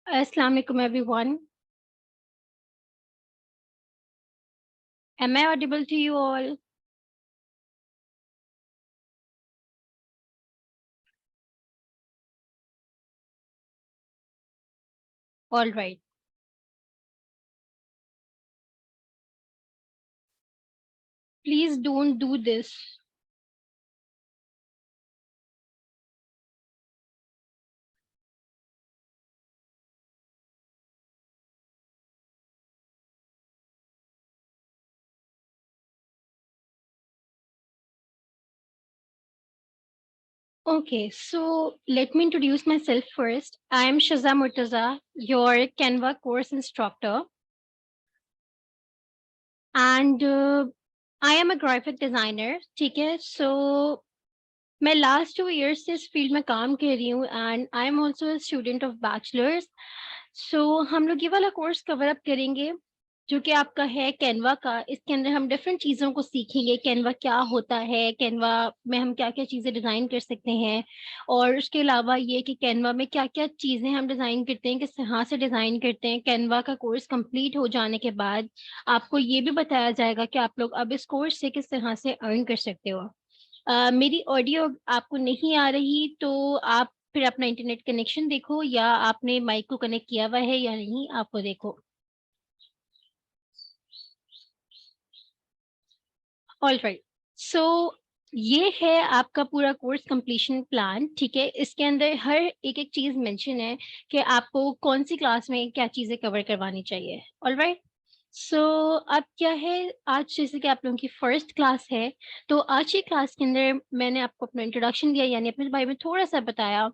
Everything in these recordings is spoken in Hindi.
Assalamu alaikum everyone. Am I audible to you all? All right. Please don't do this. Okay, so let me introduce myself first. I am Shaza Murtaza, your Canva course instructor, and I am a graphic designer. ठीक है, so मैं लास्ट 2 years से इस फील्ड में काम कर रही हूँ and I am also student of bachelors. So हम लोग ये वाला कोर्स कवर अप करेंगे जो कि आपका है कैनवा का। इसके अंदर हम डिफरेंट चीज़ों को सीखेंगे, कैनवा क्या होता है, कैनवा में हम क्या क्या चीज़ें डिज़ाइन कर सकते हैं, और उसके अलावा ये कि कैनवा में क्या क्या चीज़ें हम डिज़ाइन करते हैं, किस तरह से डिज़ाइन करते हैं। कैनवा का कोर्स कंप्लीट हो जाने के बाद आपको ये भी बताया जाएगा कि आप लोग अब इस कोर्स से किस तरह से अर्न कर सकते हो। मेरी ऑडियो आपको नहीं आ रही तो आप फिर अपना इंटरनेट कनेक्शन देखो, या आपने माइक को कनेक्ट किया हुआ है या नहीं, आपको देखो। ऑल राइट, सो ये है आपका पूरा कोर्स कंप्लीशन प्लान। ठीक है, इसके अंदर हर एक एक चीज मेंशन है कि आपको कौन सी क्लास में क्या चीजें कवर करवानी चाहिए। ऑल राइट, सो अब क्या है, आज जैसे कि आप लोगों की फर्स्ट क्लास है, तो आज की क्लास के अंदर मैंने आपको अपना इंट्रोडक्शन दिया, यानी अपने बारे में थोड़ा सा बताया।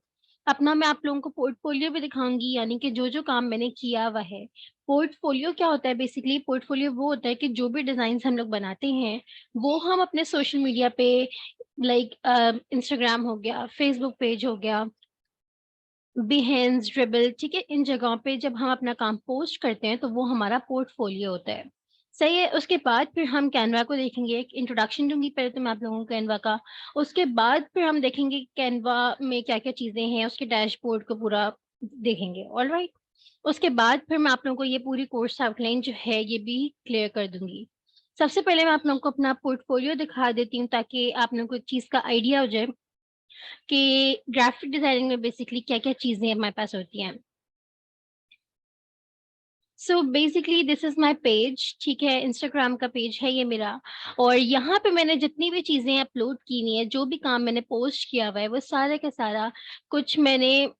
अपना मैं आप लोगों को पोर्टफोलियो भी दिखाऊंगी, यानी कि जो जो काम मैंने किया हुआ है। पोर्टफोलियो क्या होता है? बेसिकली पोर्टफोलियो वो होता है कि जो भी डिजाइन हम लोग बनाते हैं वो हम अपने सोशल मीडिया पे, लाइक इंस्टाग्राम हो गया, फेसबुक पेज हो गया, बिहेंस, ड्रिबल, ठीक है, इन जगहों पे जब हम अपना काम पोस्ट करते हैं तो वो हमारा पोर्टफोलियो होता है। सही है, उसके बाद फिर हम कैनवा को देखेंगे। एक इंट्रोडक्शन दूंगी पहले तो मैं आप लोगों को कैनवा का, उसके बाद फिर हम देखेंगे कैनवा में क्या क्या चीजें हैं, उसके डैशबोर्ड को पूरा देखेंगे। ऑल राइट, उसके बाद फिर मैं आप लोगों को ये पूरी कोर्स आउटलाइन जो है ये भी क्लियर कर दूंगी। सबसे पहले मैं आप लोगों को अपना पोर्टफोलियो दिखा देती हूँ ताकि आप लोगों को एक चीज का आइडिया हो जाए कि ग्राफिक डिजाइनिंग में बेसिकली क्या क्या चीजें हमारे पास होती हैं। So basically this is my page, ठीक है, इंस्टाग्राम का पेज है ये मेरा। और यहाँ पे मैंने जितनी भी चीजें अपलोड की हुई है, जो भी काम मैंने पोस्ट किया हुआ है, वो सारा का सारा कुछ मैंने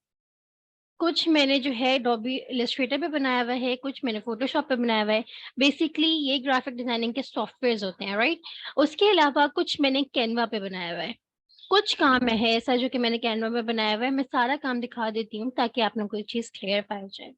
कुछ मैंने जो है डॉबी इलस्ट्रेटर पे बनाया हुआ है, कुछ मैंने फोटोशॉप पे बनाया हुआ है। बेसिकली ये ग्राफिक डिजाइनिंग के सॉफ्टवेयर होते हैं, राइट। उसके अलावा कुछ मैंने कैनवा पे बनाया हुआ है। कुछ काम है ऐसा जो कि मैंने कैनवा में बनाया हुआ है। मैं सारा काम दिखा देती हूँ ताकि आप लोगों को एक चीज क्लियर पाई जाए।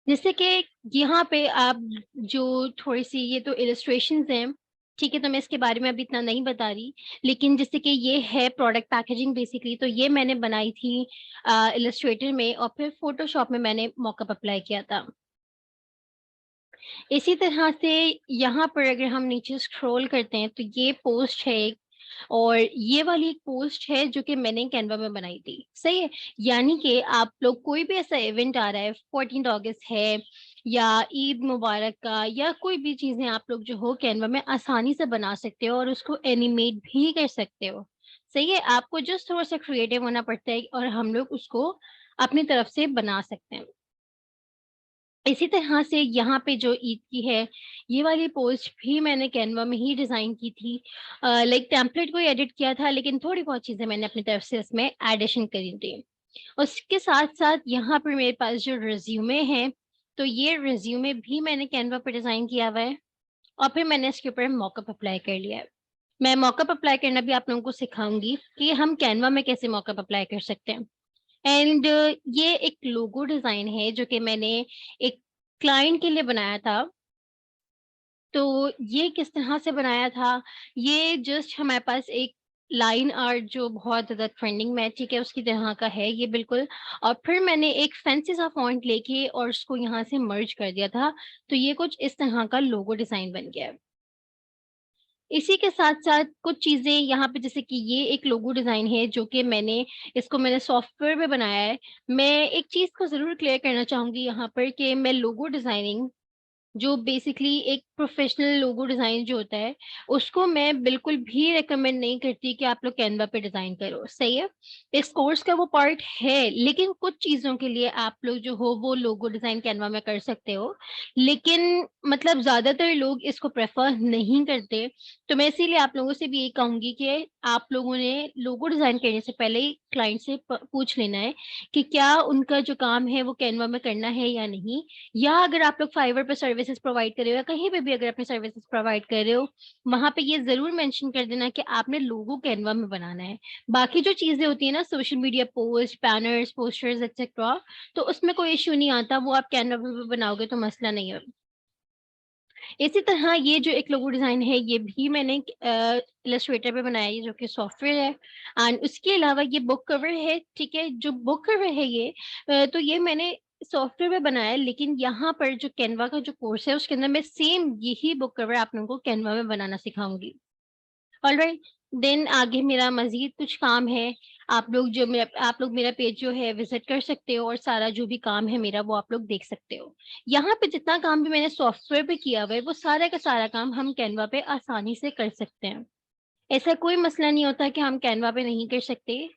जैसे कि यहाँ पे आप जो थोड़ी सी ये तो इलस्ट्रेशंस हैं, ठीक है, तो मैं इसके बारे में अभी इतना नहीं बता रही। लेकिन जैसे कि ये है प्रोडक्ट पैकेजिंग बेसिकली, तो ये मैंने बनाई थी इलस्ट्रेटर में, और फिर फोटोशॉप में मैंने मॉकअप अप्लाई किया था। इसी तरह से यहाँ पर अगर हम नीचे स्क्रॉल करते हैं तो ये पोस्ट है एक, और ये वाली एक पोस्ट है जो कि मैंने कैनवा में बनाई थी। सही है, यानी कि आप लोग कोई भी ऐसा इवेंट आ रहा है, 14 अगस्त है या ईद मुबारक का, या कोई भी चीजें आप लोग जो हो कैनवा में आसानी से बना सकते हो और उसको एनिमेट भी कर सकते हो। सही है, आपको जस्ट थोड़ा सा क्रिएटिव होना पड़ता है और हम लोग उसको अपनी तरफ से बना सकते हैं। इसी तरह से यहाँ पे जो ईद की है, ये वाली पोस्ट भी मैंने कैनवा में ही डिजाइन की थी। लाइक टेम्पलेट को एडिट किया था, लेकिन थोड़ी बहुत चीजें मैंने अपनी तरफ से इसमें एडिशन करी थी। उसके साथ साथ यहाँ पर मेरे पास जो रिज्यूमे है, तो ये रिज्यूमे भी मैंने कैनवा पर डिजाइन किया हुआ है, और फिर मैंने इसके ऊपर मॉकअप अप्लाई कर लिया है। मैं मॉकअप अप्लाई करना भी आप लोगों को सिखाऊंगी कि हम कैनवा में कैसे मॉकअप अप्लाई कर सकते हैं। एंड ये एक लोगो डिजाइन है जो कि मैंने एक क्लाइंट के लिए बनाया था। तो ये किस तरह से बनाया था, ये जस्ट हमारे पास एक लाइन आर्ट जो बहुत ज्यादा ट्रेंडिंग में है, ठीक है, उसकी तरह का है ये बिल्कुल। और फिर मैंने एक फैंसी सा फॉन्ट लेके और उसको यहाँ से मर्ज कर दिया था, तो ये कुछ इस तरह का लोगो डिजाइन बन गया है। इसी के साथ-साथ कुछ चीज़ें यहाँ पे, जैसे कि ये एक लोगो डिज़ाइन है जो कि मैंने सॉफ्टवेयर में बनाया है। मैं एक चीज़ को ज़रूर क्लियर करना चाहूँगी यहाँ पर कि मैं लोगो डिज़ाइनिंग, जो बेसिकली एक प्रोफेशनल लोगो डिज़ाइन जो होता है, उसको मैं बिल्कुल भी रिकमेंड नहीं करती कि आप लोग कैनवा पे डिज़ाइन करो, सही है? इस कोर्स का वो पार्ट है, लेकिन कुछ चीज़ों के लिए आप लोग जो हो वो लोगो डिज़ाइन कैनवा में कर सकते हो। लेकिन मतलब ज़्यादातर लोग इसको प्रेफ़र नहीं करते, तो मैं इसीलिए आप लोगों से भी यही कहूँगी कि आप लोगों ने लोगो डिज़ाइन करने से पहले ही क्लाइंट से प पूछ लेना है कि क्या उनका जो काम है वो कैनवा में करना है या नहीं? या अगर आप लोग फाइवर पे सर्विसेज़ प्रोवाइड कर रहे हो या कहीं पे भी अगर अपनी सर्विसेज़ प्रोवाइड कर रहे हो, वहाँ पे ये ज़रूर मेंशन कर देना कि आपने लोगो कैनवा में बनाना है। बाकी जो चीज़ें होती हैं ना, social media post, banners, posters etcetera, तो उसमें कोई इश्यू नहीं आता, वो आप कैनवा पे भी बनाओगे तो मसला नहीं है। इसी तरह ये जो एक लोगो डिज़ाइन है, ये भी मैंने इलस्ट्रेटर पे बनाया है, जो कि सॉफ्टवेयर है। एंड उसके अलावा ये बुक कवर है, ठीक है? जो बुक कवर है ये, तो ये मैंने सॉफ्टवेयर में बनाया है, लेकिन यहाँ पर जो कैनवा का जो कोर्स है, उसके अंदर मैं सेम यही बुक कवर आप लोगों को कैनवा में बनाना सिखाऊँगी। ऑलराइट, देन आगे मेरा मज़ीद कुछ काम है। आप लोग मेरा पेज जो है विज़िट कर सकते हो और सारा जो भी काम है मेरा वो आप लोग देख सकते हो। यहाँ पे जितना काम भी मैंने सॉफ्टवेयर पे किया हुआ है, वो सारा का सारा काम हम कैनवा पे आसानी से कर सकते हैं। ऐसा कोई मसला नहीं होता कि हम कैनवा पे नहीं कर सकते,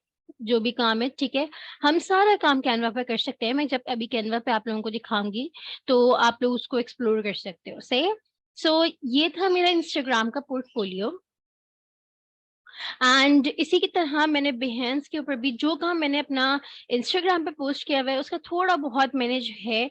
जो भी काम है, ठीक है? हम सारा काम कैनवा पे कर सकते हैं। मैं जब अभी कैनवा पे आप लोगों को दिखाऊँगी, तो आप लोग उसको एक्सप्लोर कर सकते हो, सही है? सो ये था मेरा इंस्टाग्राम का पोर्टफोलियो। एंड इसी की तरह मैंने बिहेंस के ऊपर भी जो काम मैंने अपना इंस्टाग्राम पे पोस्ट किया हुआ है, उसका थोड़ा बहुत मैंने जो है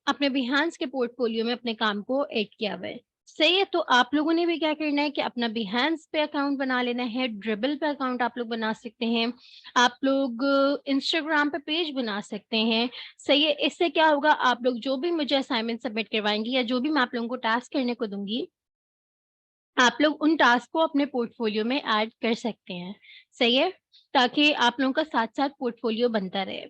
अपने बिहेंस के पोर्टफोलियो में अपने काम को ऐड किया हुआ है। सही है, तो आप लोगों ने भी क्या करना है कि अपना बिहेंस पे अकाउंट बना लेना है, ड्रिबल पे अकाउंट आप लोग बना सकते हैं, आप लोग इंस्टाग्राम पे पेज बना सकते हैं। सही है, इससे क्या होगा, आप लोग जो भी मुझे असाइनमेंट सबमिट करवाएंगी या जो भी मैं आप लोगों को टास्क करने को दूंगी, आप लोग उन टास्क को अपने पोर्टफोलियो में ऐड कर सकते हैं, सही है? ताकि आप लोगों का साथ-साथ पोर्टफोलियो बनता रहे।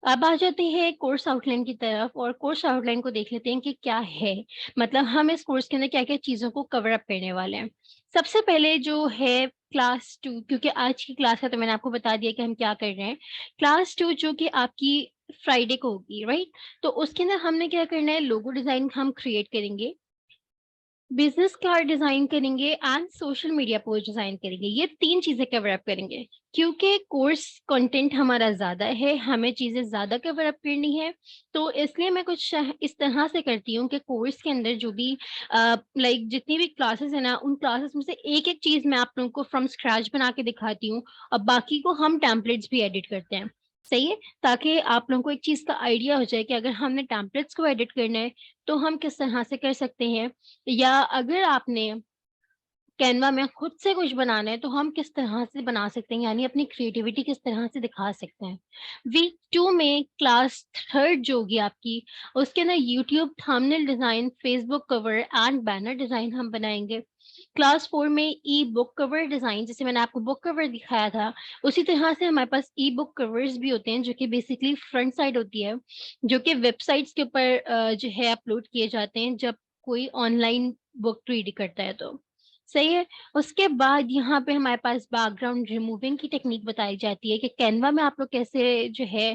अब आ जाते हैं कोर्स आउटलाइन की तरफ और कोर्स आउटलाइन को देख लेते हैं कि क्या है? मतलब हम इस कोर्स के अंदर क्या-क्या चीज़ों को कवर अप करने वाले हैं। सबसे पहले जो है क्लास 2, क्योंकि आज की क्लास है तो मैंने आपको बता दिया कि हम क्या कर रहे हैं। क्लास 2 जो कि आपकी फ्राइडे को होगी, राइट? तो उसके अंदर हमने क्या करना है, लोगो डिज़ाइन हम क्रिएट करेंगे। बिज़नेस कार्ड डिज़ाइन करेंगे and social media post design करेंगे। ये 3 चीज़ें कवर अप करेंगे। क्योंकि कोर्स कंटेंट हमारा ज़्यादा है, हमें चीज़ें ज़्यादा कवर अप करनी है, तो इसलिए मैं कुछ इस तरह से करती हूँ कि कोर्स के अंदर जो भी लाइक जितनी भी क्लासेस हैं ना, उन क्लासेस में से एक-एक चीज़ मैं आप लोगों को फ्रॉम स्क्रैच बना के दिखाती हूँ और बाकी को हम टेम्पलेट्स भी एडिट करते हैं। सही है? ताकि आप लोगों को एक चीज़ का आइडिया हो जाए कि अगर हमने टेम्पलेट्स को एडिट करना है, तो हम किस तरह से कर सकते हैं, या अगर आपने कैनवा में खुद से कुछ बनाना है, तो हम किस तरह से बना सकते हैं, यानी अपनी क्रिएटिविटी किस तरह से दिखा सकते हैं। वीक 2 में क्लास 3 जो होगी आपकी, उसके अंदर YouTube thumbnail design, Facebook cover and banner design हम बनाएँगे। क्लास 4 में ई-बुक कवर डिज़ाइन, जैसे मैंने आपको बुक कवर दिखाया था, उसी तरह से हमारे पास ई-बुक कवर्स भी होते हैं, जो कि बेसिकली फ्रंट साइड होती है, जो कि वेबसाइट्स के ऊपर जो है अपलोड किए जाते हैं, जब कोई ऑनलाइन बुक रीड करता है तो। सही है? उसके बाद यहाँ पे हमारे पास बैकग्राउंड रिमूविंग की टेक्नीक बताई जाती है कि कैनवा में आप लोग कैसे जो है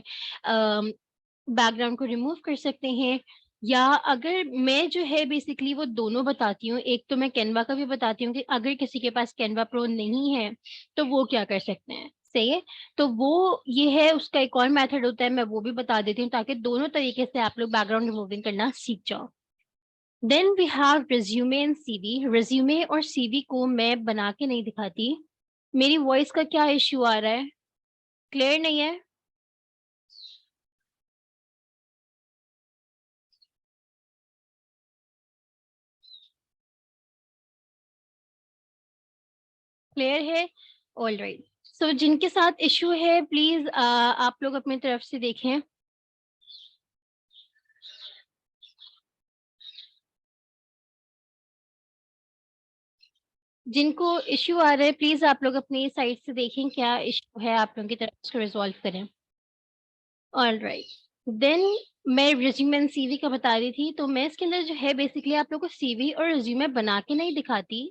बैकग्राउंड को रिमूव कर सकते हैं, या अगर मैं जो है बेसिकली वो दोनों बताती हूँ। एक तो मैं कैनवा का भी बताती हूँ कि अगर किसी के पास कैनवा प्रो नहीं है, तो वो क्या कर सकते हैं, सही है? तो वो ये है, उसका एक और मेथड होता है, मैं वो भी बता देती हूँ ताकि दोनों तरीके से आप लोग बैकग्राउंड रिमूविंग करना सीख जाओ। Then we have resume and CV. Resume और सीवी को मैं बना के नहीं दिखाती। मेरी वॉइस का क्या इश्यू आ रहा है? क्लियर नहीं है? क्लियर है? ऑलराइट। सो जिनके साथ इश्यू है प्लीज़ आप लोग अपनी तरफ से देखें। जिनको इश्यू आ रहा है प्लीज़ आप लोग अपनी साइड से देखें क्या इश्यू है, आप लोगों की तरफ से रिज़ॉल्व करें। ऑलराइट। देन मैं रिज्यूमे एंड सीवी का बता रही थी, तो मैं इसके अंदर जो है बेसिकली आप लोगों को सीवी और रिज्यूमे बना के नहीं दिखाती।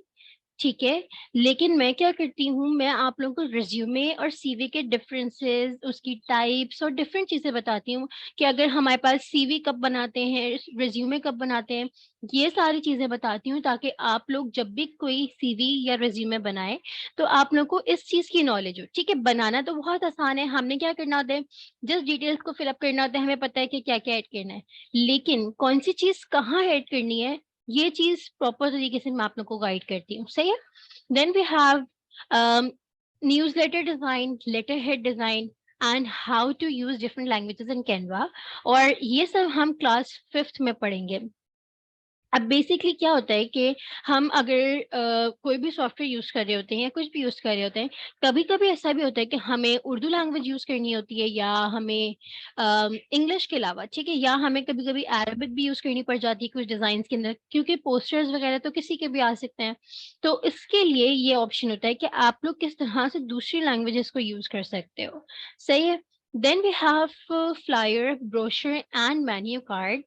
ठीक है, लेकिन मैं क्या करती हूँ, मैं आप लोगों को रिज्यूमे और सीवी के डिफरेंसेस, उसकी टाइप्स और डिफरेंट चीजें बताती हूँ कि अगर हमारे पास सीवी कब बनाते हैं, रिज्यूमे कब बनाते हैं, ये सारी चीजें बताती हूँ ताकि आप लोग जब भी कोई सीवी या रिज्यूमे बनाए तो आप लोग को इस चीज की नॉलेज हो। ठीक है, बनाना तो बहुत आसान है, हमने क्या करना होता है, जस्ट डिटेल्स को फिलअप करना होता है, हमें पता है कि क्या क्या ऐड करना है, लेकिन कौन सी चीज कहाँ ऐड करनी है, ये चीज प्रॉपर तरीके से मैं आप लोग को गाइड करती हूँ। सही है। Then we have newsletter design, letter head design and how to use different languages in Canva, और ये सब हम क्लास 5th में पढ़ेंगे। अब बेसिकली क्या होता है कि हम अगर कोई भी सॉफ्टवेयर यूज कर रहे होते हैं या कुछ भी यूज कर रहे होते हैं, कभी कभी ऐसा भी होता है कि हमें उर्दू लैंग्वेज यूज करनी होती है या हमें इंग्लिश के अलावा, ठीक है, या हमें कभी कभी अरबिक भी यूज करनी पड़ जाती है कुछ डिजाइन के अंदर, क्योंकि पोस्टर्स वगैरह तो किसी के भी आ सकते हैं। तो इसके लिए ये ऑप्शन होता है कि आप लोग किस तरह से दूसरी लैंग्वेजेस को यूज कर सकते हो। सही है। Then we have flyer, brochure and menu card.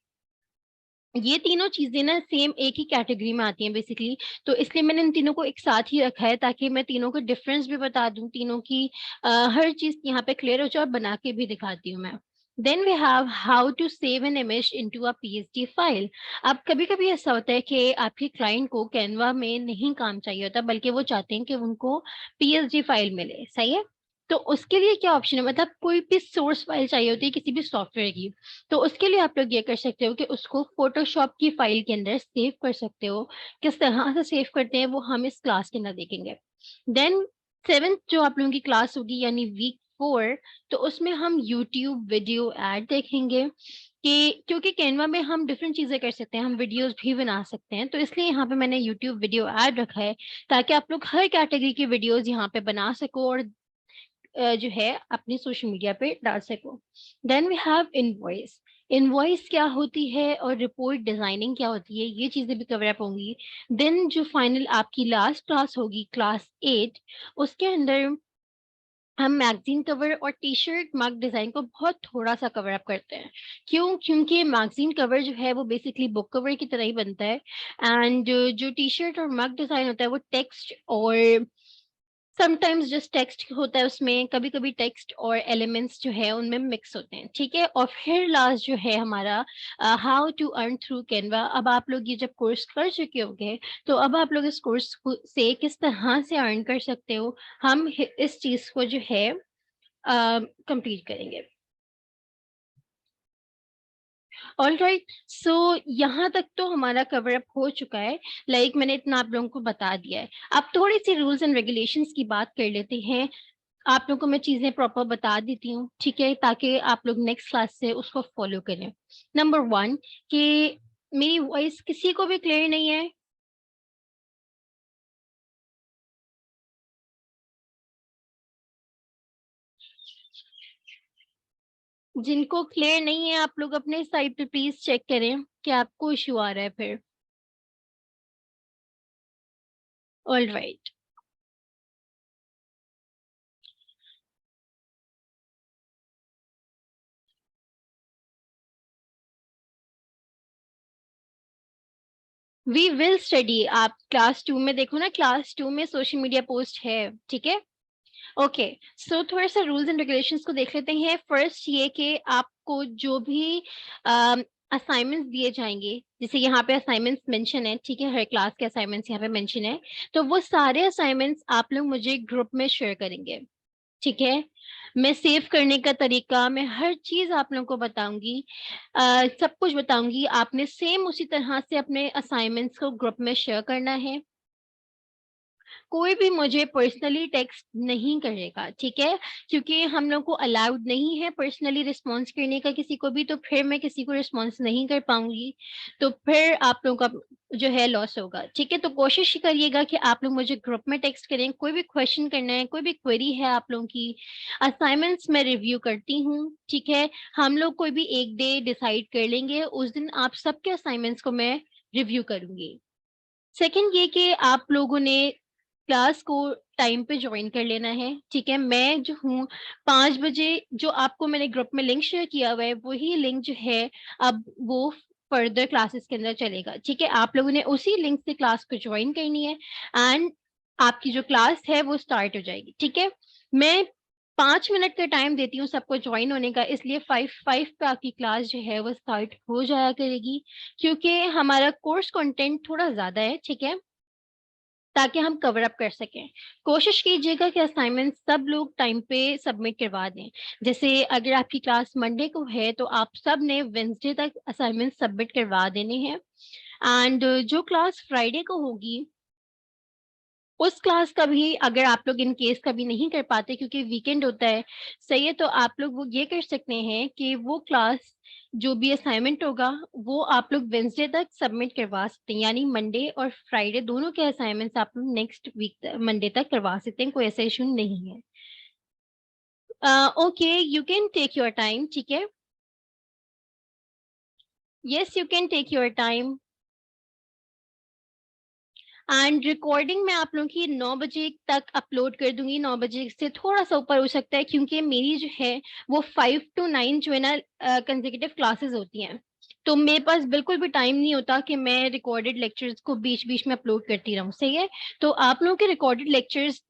ये तीनों चीजें ना सेम एक ही कैटेगरी में आती हैं बेसिकली, तो इसलिए मैंने इन तीनों को एक साथ ही रखा है ताकि मैं तीनों का डिफरेंस भी बता दूं, तीनों की हर चीज यहाँ पे क्लियर हो जाए, और बना के भी दिखाती हूँ मैं। Then we have how to save an image into a PSD file. अब कभी कभी ऐसा होता है कि आपके क्लाइंट को कैनवा में नहीं काम चाहिए होता, बल्कि वो चाहते हैं कि उनको पीएसडी फाइल मिले। सही है। तो उसके लिए क्या ऑप्शन है, मतलब कोई भी सोर्स फाइल चाहिए होती है किसी भी सॉफ्टवेयर की, तो उसके लिए आप लोग ये कर सकते हो कि उसको फोटोशॉप की फाइल के अंदर सेव कर सकते हो। किस तरह से सेव करते हैं वो हम इस क्लास के अंदर देखेंगे। देन 7th जो आप लोगों की क्लास होगी यानी वीक 4, तो उसमें हम यूट्यूब वीडियो ऐड देखेंगे कि क्योंकि कैनवा में हम डिफरेंट चीजें कर सकते हैं, हम वीडियोस भी बना सकते हैं, तो इसलिए यहाँ पे मैंने यूट्यूब वीडियो ऐड रखा है ताकि आप लोग हर कैटेगरी की वीडियोस यहाँ पे बना सको और जो है अपनी सोशल मीडिया पे डाल सको। Then we have invoice. Invoice क्या होती है और रिपोर्ट डिजाइनिंग क्या होती है, ये चीजें भी कवर अप होंगी। देन जो फाइनल आपकी लास्ट क्लास होगी, क्लास 8, उसके अंदर हम मैगजीन कवर और टी शर्ट मग डिजाइन को बहुत थोड़ा सा कवर अप करते हैं। क्यों? क्योंकि मैगजीन कवर जो है वो बेसिकली बुक कवर की तरह ही बनता है, एंड जो टी शर्ट और मग डिजाइन होता है वो टेक्स्ट और समटाइम्स जस्ट टेक्स्ट होता है उसमें, कभी कभी टेक्स्ट और एलिमेंट्स जो है उनमें मिक्स होते हैं। ठीक है। और फिर लास्ट जो है हमारा how to earn through Canva. अब आप लोग ये जब कोर्स कर चुके होंगे तो अब आप लोग इस कोर्स से किस तरह से अर्न कर सकते हो, हम इस चीज को जो है कंप्लीट करेंगे। ऑल राइट, सो यहाँ तक तो हमारा कवर अप हो चुका है। मैंने इतना आप लोगों को बता दिया है। अब थोड़ी सी रूल्स एंड रेगुलेशंस की बात कर लेते हैं। आप लोगों को मैं चीजें प्रॉपर बता देती हूँ, ठीक है, ताकि आप लोग नेक्स्ट क्लास से उसको फॉलो करें। नंबर 1, कि मेरी वॉइस किसी को भी क्लियर नहीं है। जिनको क्लियर नहीं है आप लोग अपने साइड पे प्लीज चेक करें कि आपको इशू आ रहा है फिर। All right. We will study. आप क्लास 2 में देखो ना, क्लास 2 में सोशल मीडिया पोस्ट है। ठीक है। ओके, सो थोड़ा सा रूल्स एंड रेगुलेशंस को देख लेते हैं। फर्स्ट ये कि आपको जो भी असाइनमेंट्स दिए जाएंगे, जैसे यहाँ पे असाइनमेंट्स मेंशन है, ठीक है, हर क्लास के असाइनमेंट्स यहाँ पे मेंशन है, तो वो सारे असाइनमेंट्स आप लोग मुझे ग्रुप में शेयर करेंगे। ठीक है। मैं सेव करने का तरीका, मैं हर चीज आप लोगों को बताऊंगी, सब कुछ बताऊंगी। आपने सेम उसी तरह से अपने असाइनमेंट्स को ग्रुप में शेयर करना है। कोई भी मुझे पर्सनली टेक्स्ट नहीं करेगा, ठीक है, क्योंकि हम लोग को अलाउड नहीं है पर्सनली रिस्पॉन्स करने का किसी को भी, तो फिर मैं किसी को रिस्पॉन्स नहीं कर पाऊंगी, तो फिर आप लोगों का जो है लॉस होगा। ठीक है, तो कोशिश करिएगा कि आप लोग मुझे ग्रुप में टेक्स्ट करें, कोई भी क्वेश्चन करना है, कोई भी क्वेरी है आप लोगों की। असाइनमेंट्स मैं रिव्यू करती हूँ, ठीक है, हम लोग कोई भी एक डे डिसाइड कर लेंगे, उस दिन आप सबके असाइनमेंट्स को मैं रिव्यू करूंगी। सेकंड ये कि आप लोगों ने क्लास को टाइम पे ज्वाइन कर लेना है। ठीक है, मैं जो हूँ 5 बजे, जो आपको मैंने ग्रुप में लिंक शेयर किया हुआ है वही लिंक जो है अब वो फर्दर क्लासेस के अंदर चलेगा। ठीक है, आप लोगों ने उसी लिंक से क्लास को ज्वाइन करनी है एंड आपकी जो क्लास है वो स्टार्ट हो जाएगी। ठीक है, मैं 5 मिनट का टाइम देती हूँ सबको ज्वाइन होने का, इसलिए 5 पे आपकी क्लास जो है वो स्टार्ट हो जाया करेगी, क्योंकि हमारा कोर्स कंटेंट थोड़ा ज्यादा है। ठीक है, ताकि हम कवर अप कर सकें। कोशिश कीजिएगा कि असाइनमेंट सब लोग टाइम पे सबमिट करवा दें। जैसे अगर आपकी क्लास मंडे को है तो आप सब ने वेंसडे तक असाइनमेंट सबमिट करवा देने हैं। एंड जो क्लास फ्राइडे को होगी उस क्लास का भी अगर आप लोग इन केस कभी नहीं कर पाते क्योंकि वीकेंड होता है, सही है, तो आप लोग वो ये कर सकते हैं कि वो क्लास जो भी असाइनमेंट होगा वो आप लोग वेंसडे तक सबमिट करवा सकते हैं, यानी मंडे और फ्राइडे दोनों के असाइनमेंट्स आप लोग नेक्स्ट वीक मंडे तक करवा सकते हैं, कोई ऐसा इशू नहीं है। Okay, you can take your time. ठीक है, yes, you can take your time. And recording मैं आप लोगों की 9 बजे तक अपलोड कर दूंगी, 9 बजे से थोड़ा सा ऊपर हो सकता है क्योंकि मेरी जो है वो 5 to 9 जो है ना कंसेक्यूटिव क्लासेस होती हैं, तो मेरे पास बिल्कुल भी टाइम नहीं होता कि मैं रिकॉर्डेड लेक्चर्स को बीच बीच में अपलोड करती रहूं। सही है, तो आप लोगों के रिकॉर्डेड लेक्चर्स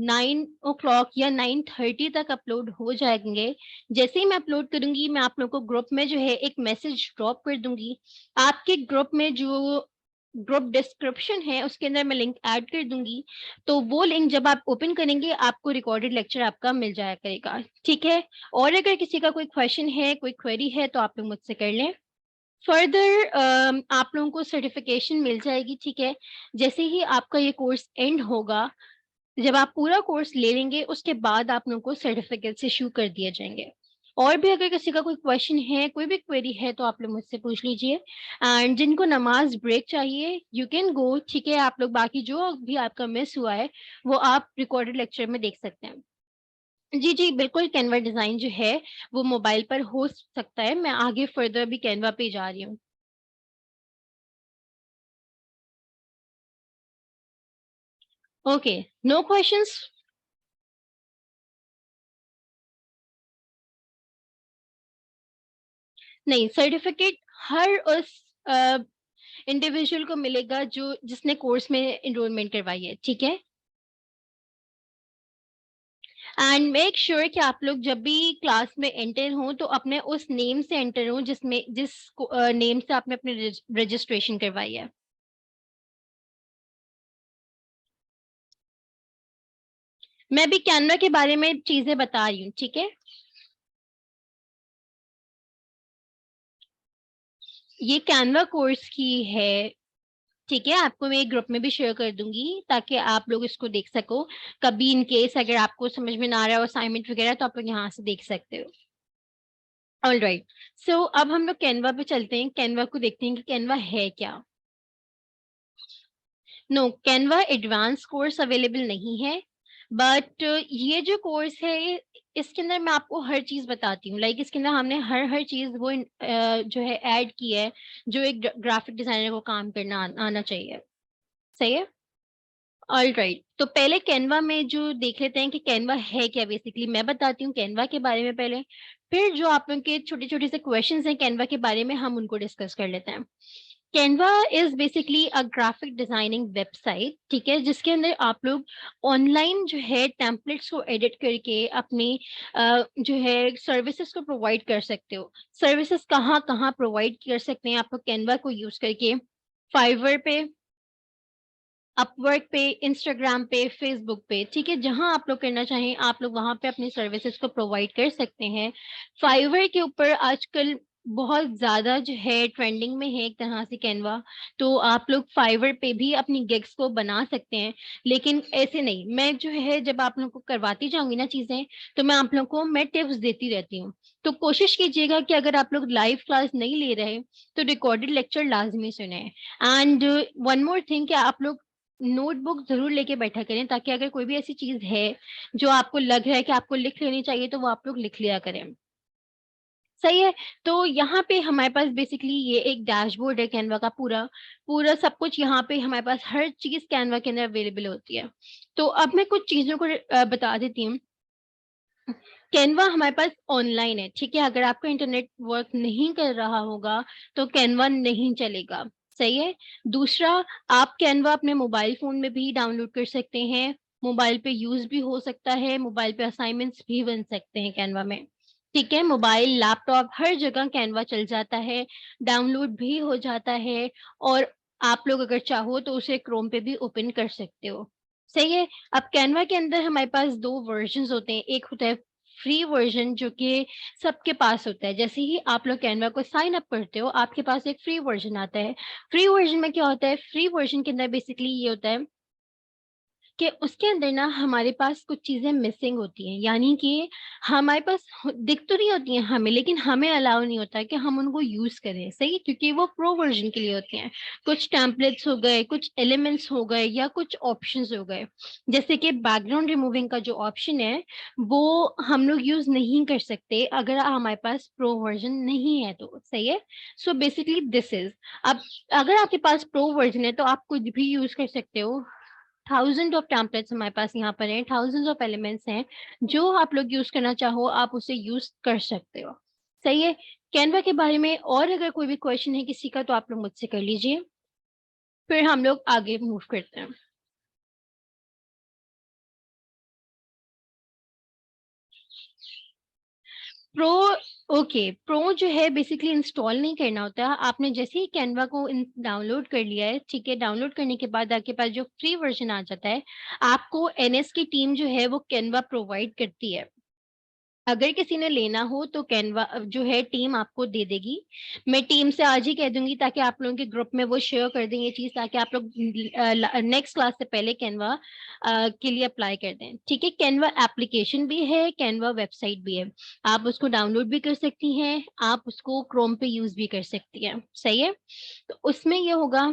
9 o'clock या 9:30 तक अपलोड हो जाएंगे। जैसे ही मैं अपलोड करूंगी मैं आप लोगों को ग्रुप में जो है एक मैसेज ड्रॉप कर दूंगी। आपके ग्रुप में जो ग्रुप डिस्क्रिप्शन है उसके अंदर मैं लिंक ऐड कर दूंगी, तो वो लिंक जब आप ओपन करेंगे आपको रिकॉर्डेड लेक्चर आपका मिल जाया करेगा। ठीक है, और अगर किसी का कोई क्वेश्चन है, कोई क्वेरी है तो आप लोग मुझसे कर लें। फर्दर आप लोगों को सर्टिफिकेशन मिल जाएगी। ठीक है, जैसे ही आपका ये कोर्स एंड होगा, जब आप पूरा कोर्स ले लेंगे उसके बाद आप लोगों को सर्टिफिकेट्स इशू कर दिए जाएंगे। और भी अगर किसी का कोई क्वेश्चन है, कोई भी क्वेरी है तो आप लोग मुझसे पूछ लीजिए। एंड जिनको नमाज ब्रेक चाहिए यू कैन गो। ठीक है, आप लोग बाकी जो भी आपका मिस हुआ है वो आप रिकॉर्डेड लेक्चर में देख सकते हैं। जी जी बिल्कुल, कैनवा डिजाइन जो है वो मोबाइल पर हो सकता है। मैं आगे फर्दर भी कैनवा पे जा रही हूँ। Okay, no questions. नहीं, सर्टिफिकेट हर उस इंडिविजुअल को मिलेगा जो जिसने कोर्स में एनरोलमेंट करवाई है। ठीक है, एंड मेक श्योर कि आप लोग जब भी क्लास में एंटर हो तो अपने उस नेम से एंटर हो जिसमें जिस नेम से आपने अपने रजिस्ट्रेशन करवाई है। मैं भी कैनवा के बारे में चीजें बता रही हूँ। ठीक है, ये कैनवा कोर्स की है। ठीक है, आपको मैं एक ग्रुप में भी शेयर कर दूंगी ताकि आप लोग इसको देख सको। कभी इन केस अगर आपको समझ में ना आ रहा हो असाइनमेंट वगैरह तो आप लोग यहाँ से देख सकते हो। ऑल राइट, सो अब हम लोग कैनवा पे चलते हैं, कैनवा को देखते हैं कि कैनवा है क्या। No, Canva advance course available नहीं है, बट ये जो कोर्स है इसके अंदर मैं आपको हर चीज बताती हूँ। लाइक इसके अंदर हमने हर हर चीज वो जो है ऐड की है जो एक ग्राफिक डिजाइनर को काम करना आना चाहिए। सही है, ऑल राइट, तो पहले कैनवा में जो देख लेते हैं कि कैनवा है क्या। बेसिकली मैं बताती हूँ कैनवा के बारे में पहले, फिर जो आप लोग के छोटे छोटे से क्वेश्चंस हैं कैनवा के बारे में हम उनको डिस्कस कर लेते हैं। Canva is basically a graphic designing website. ठीक है, जिसके अंदर आप लोग ऑनलाइन जो है टेम्पलेट्स को एडिट करके अपनी जो है सर्विसेज को प्रोवाइड कर सकते हो। सर्विसेज कहाँ कहाँ प्रोवाइड कर सकते हैं आप लोग कैनवा को यूज करके? फाइवर पे, अपवर्क पे, इंस्टाग्राम पे, फेसबुक पे। ठीक है, जहां आप लोग करना चाहें आप लोग वहां पे अपनी सर्विसेज को प्रोवाइड कर सकते हैं। फाइवर के ऊपर आजकल बहुत ज्यादा जो है ट्रेंडिंग में है एक तरह से कैनवा, तो आप लोग फाइवर पे भी अपनी गिग्स को बना सकते हैं। लेकिन ऐसे नहीं, मैं जो है जब आप लोग को करवाती जाऊंगी ना चीजें तो मैं आप लोग को मैं टिप्स देती रहती हूँ। तो कोशिश कीजिएगा कि अगर आप लोग लाइव क्लास नहीं ले रहे तो रिकॉर्डेड लेक्चर लाजमी सुने। एंड वन मोर थिंग कि आप लोग नोटबुक जरूर लेके बैठा करें ताकि अगर कोई भी ऐसी चीज है जो आपको लग रहा है कि आपको लिख लेनी चाहिए तो वो आप लोग लिख लिया करें। सही है, तो यहाँ पे हमारे पास बेसिकली ये एक डैशबोर्ड है कैनवा का पूरा पूरा सब कुछ यहाँ पे हमारे पास हर चीज कैनवा के अंदर अवेलेबल होती है। तो अब मैं कुछ चीजों को बता देती हूँ। कैनवा हमारे पास ऑनलाइन है, ठीक है। अगर आपका इंटरनेट वर्क नहीं कर रहा होगा तो कैनवा नहीं चलेगा, सही है। दूसरा, आप कैनवा अपने मोबाइल फोन में भी डाउनलोड कर सकते हैं, मोबाइल पे यूज भी हो सकता है, मोबाइल पे असाइनमेंट्स भी बन सकते हैं कैनवा में, ठीक है। मोबाइल, लैपटॉप, हर जगह कैनवा चल जाता है, डाउनलोड भी हो जाता है। और आप लोग अगर चाहो तो उसे क्रोम पे भी ओपन कर सकते हो, सही है। अब कैनवा के अंदर हमारे पास दो वर्जन होते हैं, एक होता है फ्री वर्जन जो कि सबके पास होता है। जैसे ही आप लोग कैनवा को साइन अप करते हो आपके पास एक फ्री वर्जन आता है। फ्री वर्जन में क्या होता है, फ्री वर्जन के अंदर बेसिकली ये होता है कि उसके अंदर ना हमारे पास कुछ चीजें मिसिंग होती हैं, यानी कि हमारे पास दिख तो नहीं होती हैं हमें, लेकिन हमें अलाउ नहीं होता है कि हम उनको यूज करें, सही है, क्योंकि वो प्रो वर्जन के लिए होती हैं। कुछ टेम्पलेट्स हो गए, कुछ एलिमेंट्स हो गए, या कुछ ऑप्शंस हो गए। जैसे कि बैकग्राउंड रिमूविंग का जो ऑप्शन है वो हम लोग यूज नहीं कर सकते अगर हमारे पास प्रो वर्जन नहीं है, तो सही है। सो बेसिकली दिस इज, अब अगर आपके पास प्रो वर्जन है तो आप कुछ भी यूज कर सकते हो। थाउजेंड ऑफ टेम्पलेट्स हमारे पास यहाँ पर हैं, थाउजेंड्स ऑफ एलिमेंट्स हैं, जो आप लोग यूज करना चाहो आप उसे यूज कर सकते हो, सही है। कैनवा के बारे में और अगर कोई भी क्वेश्चन है किसी का तो आप लोग मुझसे कर लीजिए, फिर हम लोग आगे मूव करते हैं। प्रो, ओके, प्रो जो है बेसिकली इंस्टॉल नहीं करना होता है। आपने जैसे ही कैनवा को डाउनलोड कर लिया है, ठीक है, डाउनलोड करने के बाद आपके पास जो फ्री वर्जन आ जाता है, आपको एनएस की टीम जो है वो कैनवा प्रोवाइड करती है। अगर किसी ने लेना हो तो कैनवा जो है टीम आपको दे देगी। मैं टीम से आज ही कह दूंगी ताकि आप लोगों के ग्रुप में वो शेयर कर दें ये चीज, ताकि आप लोग नेक्स्ट क्लास से पहले कैनवा के लिए अप्लाई कर दें, ठीक है। कैनवा एप्लीकेशन भी है, कैनवा वेबसाइट भी है, आप उसको डाउनलोड भी कर सकती हैं, आप उसको क्रोम पे यूज भी कर सकती हैं, सही है। तो उसमें ये होगा,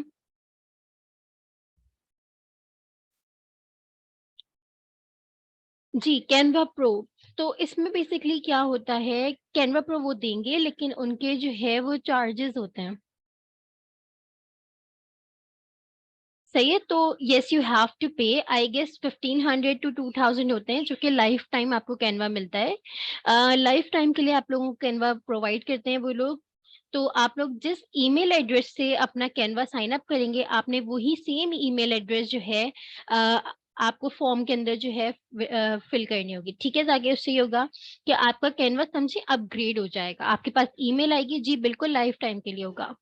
जी कैनवा प्रो। तो इसमें बेसिकली क्या होता है, कैनवा प्रो वो देंगे लेकिन उनके जो है वो चार्जेस होते हैं, सही है। तो यस यू हैव टू पे, आई गेस 1500 to 2000 होते हैं, जो कि लाइफ टाइम आपको कैनवा मिलता है। लाइफ टाइम के लिए आप लोगों को कैनवा प्रोवाइड करते हैं वो लोग। तो आप लोग जिस ईमेल एड्रेस से अपना कैनवा साइन अप करेंगे, आपने वही सेम ईमेल एड्रेस जो है अ, आपको फॉर्म के अंदर जो है फिल करनी होगी, ठीक है। ताकि उससे ये होगा कि आपका कैनवा समझे अपग्रेड हो जाएगा, आपके पास ईमेल आएगी, जी बिल्कुल लाइफ टाइम के लिए होगा।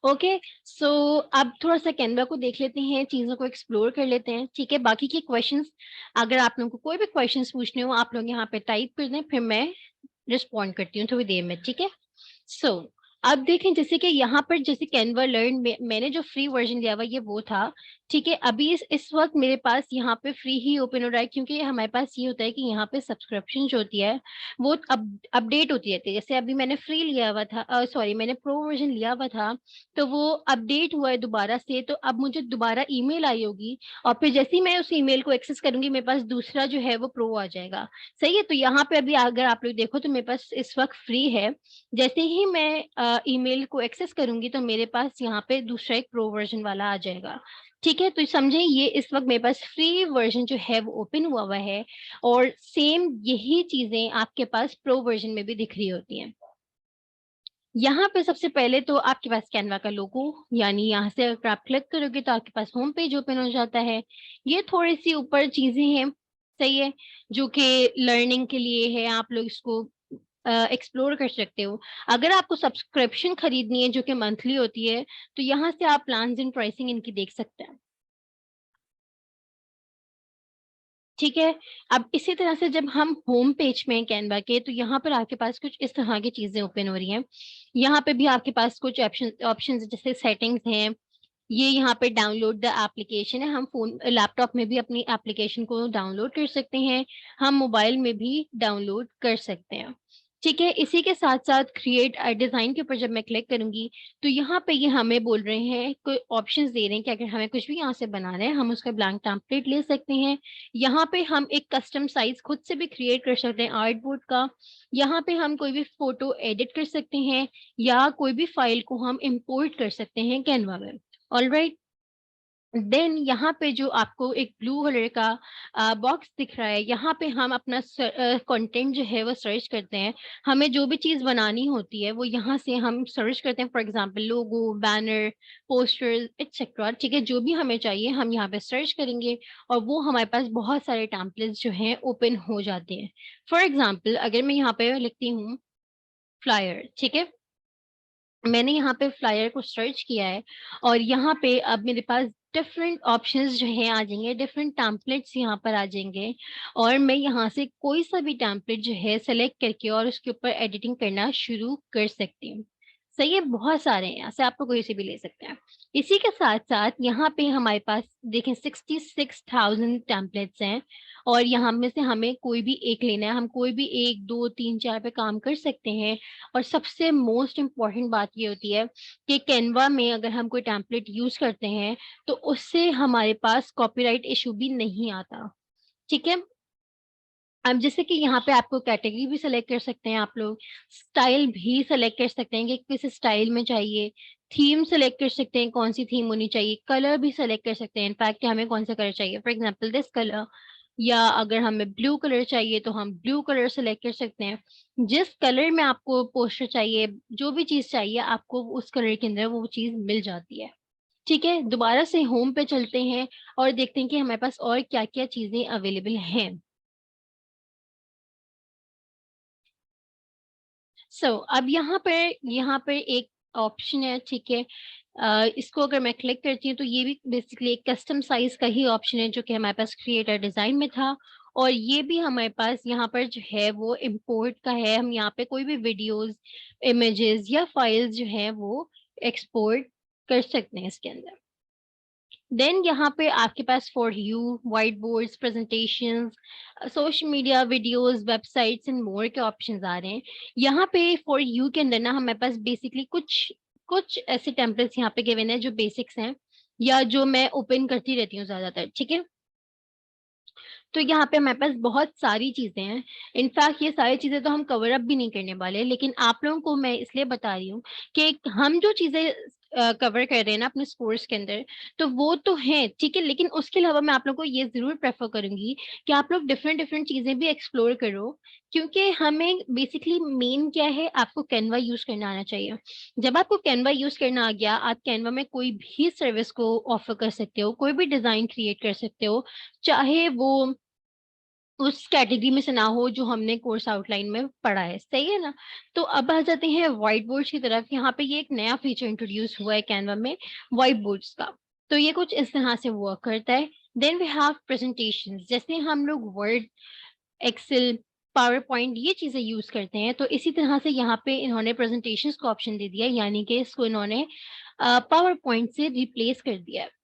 ओके, सो अब थोड़ा सा कैनवा को देख लेते हैं, चीजों को एक्सप्लोर कर लेते हैं, ठीक है। बाकी के क्वेश्चंस, अगर आप लोगों को कोई भी क्वेश्चंस पूछने हो आप लोग यहाँ पे टाइप कर दें, फिर मैं रिस्पॉन्ड करती हूँ थोड़ी देर में, ठीक है। सो अब देखें, जैसे कि यहाँ पर जैसे कैनवा लर्न में मैंने जो फ्री वर्जन लिया हुआ ये वो था, ठीक है। अभी इस वक्त मेरे पास यहाँ पे फ्री ही ओपन हो रहा है, क्योंकि हमारे पास ये होता है कि यहाँ पे सब्सक्रिप्शन जो होती है वो अपडेट होती रहती है। जैसे अभी मैंने फ्री लिया हुआ था, सॉरी मैंने प्रो वर्जन लिया हुआ था, तो वो अपडेट हुआ है दोबारा से, तो अब मुझे दोबारा ईमेल आई होगी, और फिर जैसे ही मैं उस ईमेल को एक्सेस करूंगी मेरे पास दूसरा जो है वो प्रो आ जाएगा, सही है। तो यहाँ पे अभी अगर आप लोग देखो तो मेरे पास इस वक्त फ्री है, जैसे ही मैं ईमेल को एक्सेस करूंगी तो मेरे पास यहाँ पे दूसरा एक प्रो वर्जन वाला आ जाएगा, ठीक है। तो समझे ये इस वक्त मेरे पास फ्री वर्जन जो है वो ओपन हुआ हुआ है, और सेम यही चीजें आपके पास प्रो वर्जन में भी दिख रही होती हैं। यहाँ पे सबसे पहले तो आपके पास कैनवा का लोगो, यानी यहाँ से अगर आप क्लिक करोगे तो आपके पास होम पेज ओपन हो जाता है। ये थोड़ी सी ऊपर चीजें हैं, सही है, जो कि लर्निंग के लिए है, आप लोग इसको एक्सप्लोर कर सकते हो। अगर आपको सब्सक्रिप्शन खरीदनी है जो कि मंथली होती है, तो यहाँ से आप प्लान्स एंड प्राइसिंग इनकी देख सकते हैं, ठीक है। अब इसी तरह से जब हम होम पेज में हैं कैनवा के, तो यहाँ पर आपके पास कुछ इस तरह की चीजें ओपन हो रही हैं। यहाँ पे भी आपके पास कुछ ऑप्शन जैसे सेटिंग्स हैं, ये यहाँ पे डाउनलोड द एप्लीकेशन है, हम फोन लैपटॉप में भी अपनी एप्लीकेशन को डाउनलोड कर सकते हैं, हम मोबाइल में भी डाउनलोड कर सकते हैं, ठीक है। इसी के साथ साथ क्रिएट डिजाइन के ऊपर जब मैं क्लिक करूंगी तो यहाँ पे ये हमें बोल रहे हैं, कोई ऑप्शंस दे रहे हैं कि अगर हमें कुछ भी यहाँ से बनाना है हम उसका ब्लैंक टेम्पलेट ले सकते हैं। यहाँ पे हम एक कस्टम साइज खुद से भी क्रिएट कर सकते हैं आर्ट बोर्ड का। यहाँ पे हम कोई भी फोटो एडिट कर सकते हैं, या कोई भी फाइल को हम इंपोर्ट कर सकते हैं कैनवा में, ऑलराइट। देन यहाँ पे जो आपको एक ब्लू कलर का बॉक्स दिख रहा है, यहाँ पे हम अपना कंटेंट जो है वो सर्च करते हैं। हमें जो भी चीज़ बनानी होती है वो यहाँ से हम सर्च करते हैं, for example logo, banner, poster etcetera. ठीक है, जो भी हमें चाहिए हम यहाँ पे सर्च करेंगे और वो हमारे पास बहुत सारे टेम्पलेट्स जो हैं ओपन हो जाते हैं। फॉर एग्जाम्पल अगर मैं यहाँ पे लिखती हूँ फ्लायर, ठीक है, मैंने यहाँ पे फ्लायर को सर्च किया है और यहाँ पे अब मेरे पास डिफरेंट ऑप्शंस जो हैं आ जाएंगे, डिफरेंट टेम्पलेट्स यहाँ पर आ जाएंगे और मैं यहाँ से कोई सा भी टेम्पलेट जो है सेलेक्ट करके और उसके ऊपर एडिटिंग करना शुरू कर सकती हूँ। सही है, बहुत सारे हैं, यहाँ से आपको कोई से भी ले सकते हैं। इसी के साथ साथ यहाँ पे हमारे पास देखें 66,000 टेम्पलेट्स हैं और यहाँ में से हमें कोई भी एक लेना है, हम कोई भी 1 2 3 4 पे काम कर सकते हैं। और सबसे मोस्ट इम्पॉर्टेंट बात ये होती है कि कैनवा में अगर हम कोई टेम्पलेट यूज करते हैं तो उससे हमारे पास कॉपीराइट इशू भी नहीं आता। ठीक है, अब जैसे कि यहाँ पे आपको कैटेगरी भी सिलेक्ट कर सकते हैं, आप लोग स्टाइल भी सिलेक्ट कर सकते हैं कि किस स्टाइल में चाहिए, थीम सेलेक्ट कर सकते हैं कौन सी थीम होनी चाहिए, कलर भी सेलेक्ट कर सकते हैं इनफैक्ट हमें कौन सा कलर चाहिए, फॉर एग्जांपल दिस कलर, या अगर हमें ब्लू कलर चाहिए तो हम ब्लू कलर सेलेक्ट कर सकते हैं। जिस कलर में आपको पोस्टर चाहिए, जो भी चीज चाहिए आपको उस कलर के अंदर वो चीज मिल जाती है। ठीक है, दोबारा से होम पे चलते हैं और देखते हैं कि हमारे पास और क्या क्या चीजें अवेलेबल हैं। अब यहाँ पर एक ऑप्शन है, ठीक है, इसको अगर मैं क्लिक करती हूँ तो ये भी बेसिकली एक कस्टम साइज का ही ऑप्शन है जो कि हमारे पास क्रिएटर डिजाइन में था। और ये भी हमारे पास यहाँ पर जो है वो इंपोर्ट का है, हम यहाँ पे कोई भी वीडियोस, इमेजेस या फाइल्स जो है वो एक्सपोर्ट कर सकते हैं इसके अंदर। देन यहाँ पे आपके पास for you, white boards, presentations, social media, videos, websites and more के ऑप्शंस आ रहे हैं। यहाँ पे फॉर यू के अंदर ना हमारे पास बेसिकली कुछ कुछ ऐसे टेम्पलेट्स यहाँ पे गिवन है जो बेसिक्स हैं या जो मैं ओपन करती रहती हूँ ज्यादातर। ठीक है, तो यहाँ पे हमारे पास बहुत सारी चीजें हैं। इनफैक्ट ये सारी चीजें तो हम कवर अप भी नहीं करने वाले, लेकिन आप लोगों को मैं इसलिए बता रही हूँ कि हम जो चीजें कवर कर रहे हैं ना अपने कोर्स के अंदर, तो वो तो है ठीक है, लेकिन उसके अलावा मैं आप लोगों को ये जरूर प्रेफर करूंगी कि आप लोग डिफरेंट डिफरेंट चीजें भी एक्सप्लोर करो। क्योंकि हमें बेसिकली मेन क्या है, आपको कैनवा यूज करना आना चाहिए। जब आपको कैनवा यूज करना आ गया, आप कैनवा में कोई भी सर्विस को ऑफर कर सकते हो, कोई भी डिजाइन क्रिएट कर सकते हो, चाहे वो उस कैटेगरी में से ना हो जो हमने कोर्स आउटलाइन में पढ़ा है। सही है ना? तो अब आ जाते हैं व्हाइट बोर्ड की तरफ। यहाँ पे ये एक नया फीचर इंट्रोड्यूस हुआ है कैनवा में, व्हाइट बोर्ड्स का। तो ये कुछ इस तरह से वर्क करता है। देन वी हैव प्रेजेंटेशन, जैसे हम लोग वर्ड, एक्सेल, पावर पॉइंट ये चीजें यूज करते हैं, तो इसी तरह से यहाँ पे इन्होंने प्रेजेंटेशंस को ऑप्शन दे दिया है, यानी कि इसको इन्होंने पावर पॉइंट से रिप्लेस कर दिया है।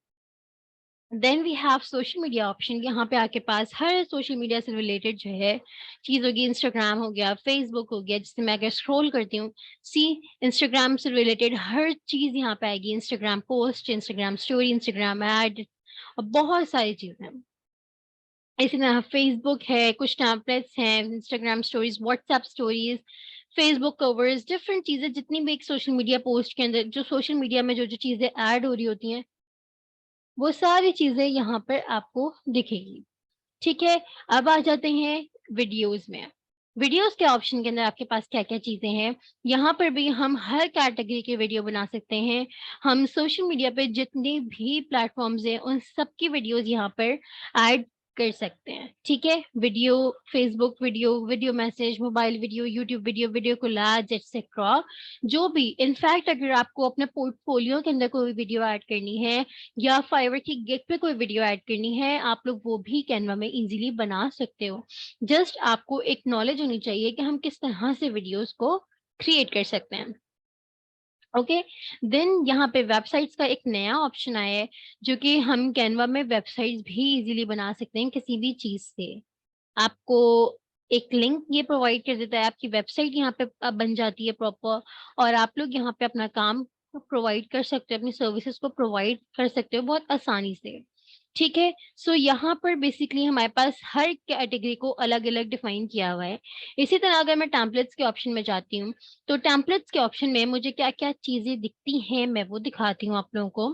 Then we have social media option. यहाँ पे आपके पास हर सोशल मीडिया से रिलेटेड जो है चीज होगी, इंस्टाग्राम हो गया, फेसबुक हो गया, जिससे मैं अगर स्क्रॉल करती हूँ, सी, इंस्टाग्राम से रिलेटेड हर चीज यहाँ पे आएगी, Instagram post, Instagram story, Instagram ad और बहुत सारी चीजें। इसी तरह फेसबुक है, कुछ टेम्पलेट्स हैं, Instagram stories, WhatsApp stories, Facebook covers, different चीजें जितनी भी एक सोशल मीडिया पोस्ट के अंदर, जो सोशल मीडिया में जो जो चीजें ऐड हो रही होती हैं, वो सारी चीजें यहाँ पर आपको दिखेगी। ठीक है, अब आ जाते हैं वीडियोस में। वीडियोस के ऑप्शन के अंदर आपके पास क्या क्या चीजें हैं। यहाँ पर भी हम हर कैटेगरी के वीडियो बना सकते हैं। हम सोशल मीडिया पे जितने भी प्लेटफॉर्म्स हैं उन सब की वीडियोस यहाँ पर ऐड कर सकते हैं। ठीक है, video, Facebook video, video message, mobile video, YouTube video, video collage etcetera, जो भी। इनफैक्ट अगर आपको अपने पोर्टफोलियो के अंदर कोई वीडियो ऐड करनी है या फाइवर की गिग पे कोई वीडियो ऐड करनी है, आप लोग वो भी कैनवा में इजीली बना सकते हो। जस्ट आपको एक नॉलेज होनी चाहिए कि हम किस तरह से वीडियोस को क्रिएट कर सकते हैं। ओके, देन यहाँ पे वेबसाइट्स का एक नया ऑप्शन आया है, जो कि हम कैनवा में वेबसाइट्स भी इजीली बना सकते हैं किसी भी चीज से। आपको एक लिंक ये प्रोवाइड कर देता है, आपकी वेबसाइट यहाँ पे अब बन जाती है प्रॉपर, और आप लोग यहाँ पे अपना काम प्रोवाइड कर सकते हो, अपनी सर्विसेज को प्रोवाइड कर सकते हो बहुत आसानी से। ठीक है, यहाँ पर बेसिकली हमारे पास हर कैटेगरी को अलग अलग डिफाइन किया हुआ है। इसी तरह अगर मैं टेम्पलेट्स के ऑप्शन में जाती हूँ, तो टेम्पलेट्स के ऑप्शन में मुझे क्या क्या चीजें दिखती हैं मैं वो दिखाती हूँ आप लोगों को।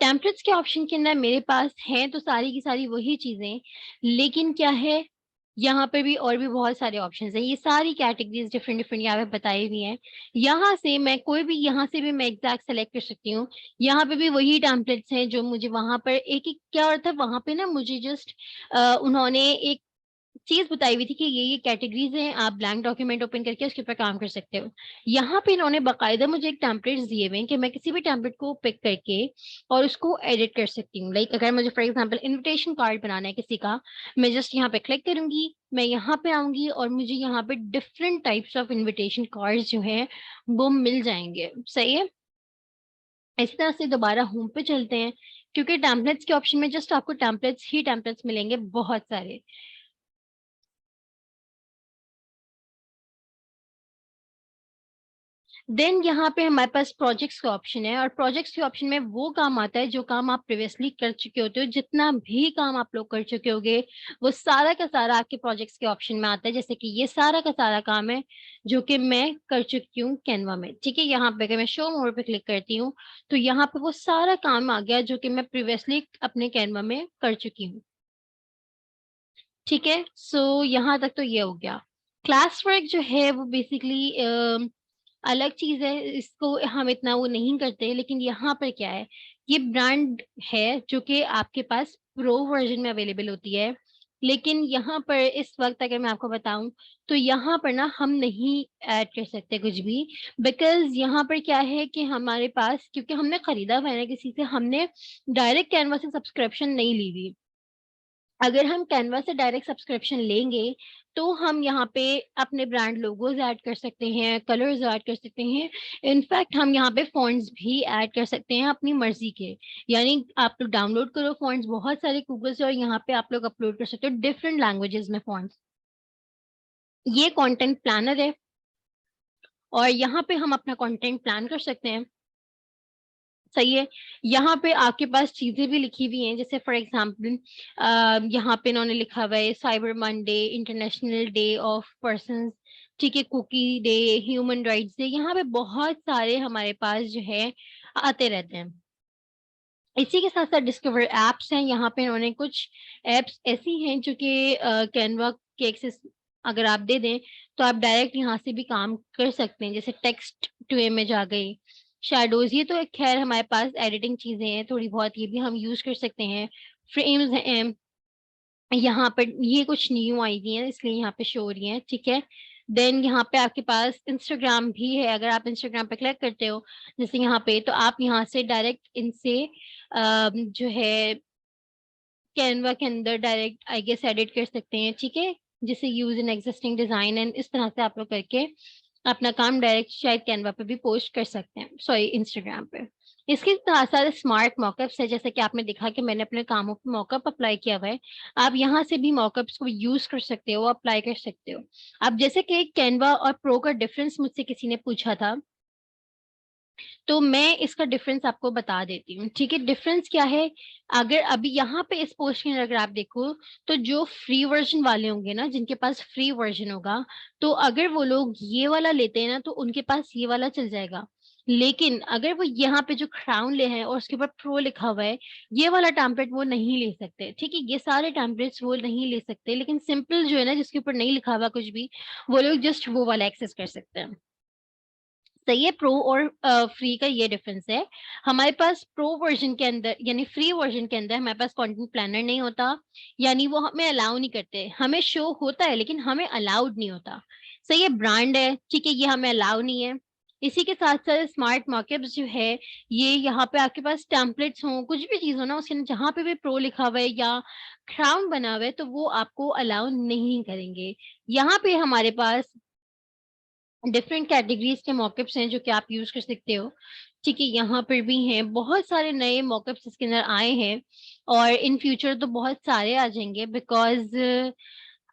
टेम्पलेट्स के ऑप्शन के अंदर मेरे पास हैं तो सारी की सारी वही चीजें, लेकिन क्या है, यहाँ पर भी और भी बहुत सारे ऑप्शंस हैं। ये सारी कैटेगरीज डिफरेंट डिफरेंट यहाँ पे बताई हुई हैं। यहाँ से मैं कोई भी, यहाँ से भी मैं एग्जैक्ट सेलेक्ट कर सकती हूँ। यहाँ पे भी वही टेम्पलेट्स हैं जो मुझे वहां पर एक एक क्या होता है, वहां पे ना मुझे जस्ट उन्होंने एक चीज बताई हुई थी कि ये कैटेगरीज हैं, आप ब्लैंक डॉक्यूमेंट ओपन करके उसके ऊपर काम कर सकते हो। यहाँ पे इन्होंने बाकायदा मुझे एक टेम्पलेट्स दिए हुए हैं कि मैं किसी भी टेम्पलेट को पिक करके और उसको एडिट कर सकती हूँ। लाइक अगर मुझे फॉर एग्जांपल इनविटेशन कार्ड बनाना है किसी का, मैं जस्ट यहाँ पे क्लिक करूंगी, मैं यहाँ पे आऊंगी और मुझे यहाँ पे different types of invitation cards जो हैं वो मिल जाएंगे। सही है। इस तरह से दोबारा होम पे चलते हैं, क्योंकि टेम्पलेट्स के ऑप्शन में जस्ट आपको टेम्पलेट्स ही टेम्पलेट्स मिलेंगे बहुत सारे। देन यहाँ पे हमारे पास प्रोजेक्ट्स का ऑप्शन है, और प्रोजेक्ट्स के ऑप्शन में वो काम आता है जो काम आप प्रीवियसली कर चुके होते हो। जितना भी काम आप लोग कर चुके होगे वो सारा का सारा आपके प्रोजेक्ट्स के ऑप्शन में आता है। जैसे कि ये सारा का सारा काम है जो कि मैं कर चुकी हूँ कैनवा में। ठीक है, यहाँ पे अगर मैं शो मोड पे क्लिक करती हूँ तो यहाँ पे वो सारा काम आ गया जो कि मैं प्रीवियसली अपने कैनवा में कर चुकी हूँ। ठीक है, सो यहाँ तक तो ये हो गया। क्लास वर्क जो है वो बेसिकली अलग चीज है, इसको हम इतना वो नहीं करते। लेकिन यहाँ पर क्या है, ये ब्रांड है जो कि आपके पास प्रो वर्जन में अवेलेबल होती है। लेकिन यहाँ पर इस वक्त अगर मैं आपको बताऊं तो यहाँ पर ना हम नहीं ऐड कर सकते कुछ भी। बिकॉज यहाँ पर क्या है कि हमारे पास, क्योंकि हमने खरीदा हुआ है ना किसी से, हमने डायरेक्ट कैनवा से सब्सक्रिप्शन नहीं ली हुई। अगर हम कैनवा से डायरेक्ट सब्सक्रिप्शन लेंगे तो हम यहाँ पे अपने ब्रांड लोगोज ऐड कर सकते हैं, कलर्स ऐड कर सकते हैं। इनफैक्ट हम यहाँ पे फॉन्ट्स भी ऐड कर सकते हैं अपनी मर्जी के। यानी आप लोग डाउनलोड करो फॉन्ट्स बहुत सारे गूगल से और यहाँ पे आप लोग अपलोड कर सकते हो डिफरेंट लैंग्वेजेस में फॉन्ट्स। ये कंटेंट प्लानर है और यहाँ पे हम अपना कंटेंट प्लान कर सकते हैं। सही है। यहाँ पे आपके पास चीजें भी लिखी हुई हैं, जैसे फॉर एग्जाम्पल यहाँ पे इन्होंने लिखा हुआ है cyber Monday, international day of persons, ठीक है, cookie day, human rights day. यहाँ पे बहुत सारे हमारे पास जो है आते रहते हैं। इसी के साथ साथ डिस्कवर एप्स हैं। यहाँ पे इन्होंने कुछ एप्स ऐसी हैं जो कि कैनवा के एक्सेस अगर आप दे दें तो आप डायरेक्ट यहाँ से भी काम कर सकते हैं। जैसे टेक्स्ट टू इमेज आ गई, शैडोज, ये तो खैर हमारे पास एडिटिंग चीजें हैं थोड़ी बहुत, ये भी हम यूज कर सकते हैं। फ्रेम्स हैं यहाँ पर, ये कुछ न्यू आई हुई हैं इसलिए यहाँ पे शो हो रही हैं। ठीक है। देन यहाँ पे आपके पास इंस्टाग्राम भी है। अगर आप इंस्टाग्राम पे क्लिक करते हो जैसे यहाँ पे, तो आप यहाँ से डायरेक्ट इनसे जो है कैनवा के अंदर डायरेक्ट आई गेस एडिट कर सकते हैं। ठीक है, जिसे use in existing design and इस तरह से आप लोग करके अपना काम डायरेक्ट शायद कैनवा पे भी पोस्ट कर सकते हैं, सॉरी इंस्टाग्राम पे। इसके साथ साथ स्मार्ट मॉकअप्स है, जैसे कि आपने देखा कि मैंने अपने कामों पे मॉकअप अप्लाई किया हुआ है। आप यहाँ से भी मॉकअप्स को यूज कर सकते हो, अप्लाई कर सकते हो। अब जैसे कि कैनवा और प्रो का डिफरेंस मुझसे किसी ने पूछा था, तो मैं इसका डिफरेंस आपको बता देती हूँ। ठीक है, डिफरेंस क्या है। अगर अभी यहाँ पे इस पोस्ट के अंदर अगर आप देखो तो जो फ्री वर्जन वाले होंगे ना, जिनके पास फ्री वर्जन होगा, तो अगर वो लोग ये वाला लेते हैं ना तो उनके पास ये वाला चल जाएगा। लेकिन अगर वो यहाँ पे जो क्राउन ले हैं और उसके ऊपर प्रो लिखा हुआ है, ये वाला टेम्पलेट वो नहीं ले सकते। ठीक है, ये सारे टेम्पलेट्स वो नहीं ले सकते, लेकिन सिंपल जो है ना जिसके ऊपर नहीं लिखा हुआ कुछ भी, वो लोग जस्ट वो वाला एक्सेस कर सकते हैं। सही है, प्रो और फ्री का ये डिफरेंस है। हमारे पास प्रो वर्जन के अंदर यानी फ्री वर्जन के अंदर हमारे पास कंटेंट प्लानर नहीं होता, यानी वो हमें अलाउ नहीं करते। हमें शो होता है लेकिन हमें अलाउड नहीं होता। सही है, ब्रांड है, ठीक है, ये हमें अलाउ नहीं है। इसी के साथ साथ स्मार्ट मॉकअप्स जो है, ये यहाँ पे आपके पास टेम्पलेट्स हो, कुछ भी चीज हो ना, उसके अंदर जहाँ पे भी प्रो लिखा हुआ है या क्राउन बना हुआ है तो वो आपको अलाउ नहीं करेंगे। यहाँ पे हमारे पास डिफरेंट कैटेगरीज के मॉकअप्स हैं जो कि आप यूज कर सकते हो। ठीक है, यहाँ पर भी हैं बहुत सारे नए मॉकअप्स इसके अंदर आए हैं, और इन फ्यूचर तो बहुत सारे आ जाएंगे। बिकॉज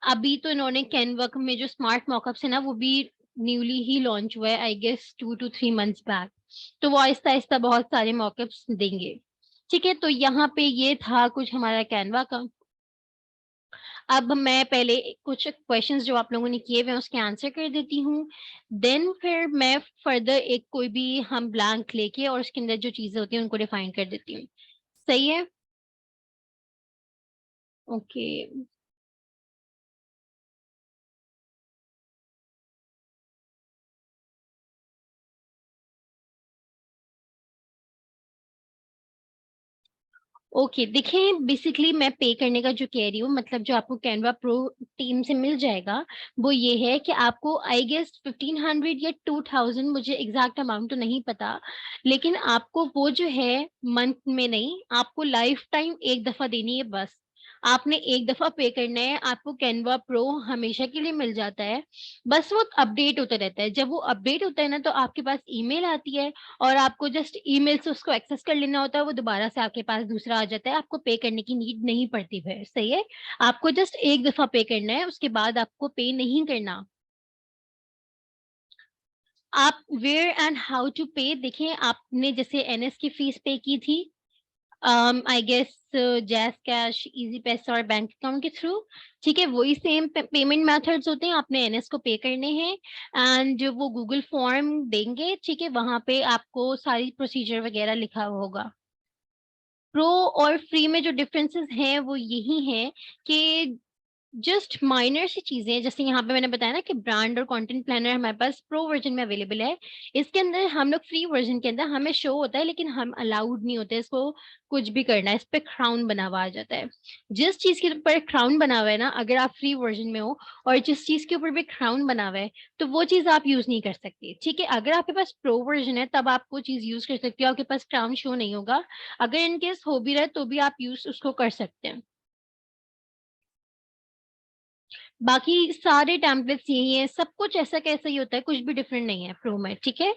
अभी तो इन्होंने कैनवा में जो स्मार्ट मॉकअप्स है ना वो भी न्यूली ही लॉन्च हुआ है, I guess 2 to 3 months back. तो वो आहिस्ता आहिस्ता बहुत सारे मॉकअप्स देंगे। ठीक है, तो यहाँ पे ये था कुछ हमारा कैनवा का। अब मैं पहले कुछ क्वेश्चंस जो आप लोगों ने किए हुए हैं उसके आंसर कर देती हूँ। देन फिर मैं फर्दर एक कोई भी हम ब्लैंक लेके और उसके अंदर जो चीजें होती हैं उनको डिफाइन कर देती हूँ। सही है। ओके। ओके, देखिए बेसिकली मैं पे करने का जो कह रही हूँ, मतलब जो आपको कैनवा प्रो टीम से मिल जाएगा, वो ये है कि आपको आई गेस 1500 या 2000, मुझे एग्जैक्ट अमाउंट तो नहीं पता, लेकिन आपको वो जो है मंथ में नहीं, आपको लाइफ टाइम एक दफा देनी है बस। आपने एक दफा पे करना है, आपको कैनवा प्रो हमेशा के लिए मिल जाता है। बस वो अपडेट होता रहता है, जब वो अपडेट होता है ना तो आपके पास ईमेल आती है, और आपको जस्ट ईमेल से उसको एक्सेस कर लेना होता है, वो दोबारा से आपके पास दूसरा आ जाता है, आपको पे करने की नीड नहीं पड़ती फिर। सही है। आपको जस्ट एक दफा पे करना है, उसके बाद आपको पे नहीं करना। आप वेयर एंड हाउ टू पे, देखिए आपने जैसे एनएस की फीस पे की थी, आई गेस जैस कैश, इजी पैसा और बैंक अकाउंट के थ्रू, ठीक है, वही सेम पेमेंट मेथड्स होते हैं, आपने एनएस को पे करने हैं। एंड जो वो गूगल फॉर्म देंगे, ठीक है, वहां पे आपको सारी प्रोसीजर वगैरह लिखा हुआ होगा। प्रो और फ्री में जो डिफरेंसेस हैं वो यही हैं कि जस्ट माइनर सी चीजें हैं, जैसे यहाँ पे मैंने बताया ना कि ब्रांड और कंटेंट प्लानर हमारे पास प्रो वर्जन में अवेलेबल है। इसके अंदर हम लोग फ्री वर्जन के अंदर हमें शो होता है, लेकिन हम अलाउड नहीं होते इसको कुछ भी करना, इस पे क्राउन बना हुआ आ जाता है। जिस चीज के ऊपर क्राउन बना हुआ है ना, अगर आप फ्री वर्जन में हो और जिस चीज के ऊपर भी क्राउन बना हुआ है, तो वो चीज आप यूज नहीं कर सकते। ठीक है, अगर आपके पास प्रो वर्जन है तब आप वो चीज यूज कर सकते हो, आपके पास क्राउन शो नहीं होगा। अगर इनकेस हो भी रहा है तो भी आप यूज उसको कर सकते हैं। बाकी सारे टेम्पलेट्स यही है, सब कुछ ऐसा कैसा ही होता है, कुछ भी डिफरेंट नहीं है प्रो में। ठीक है।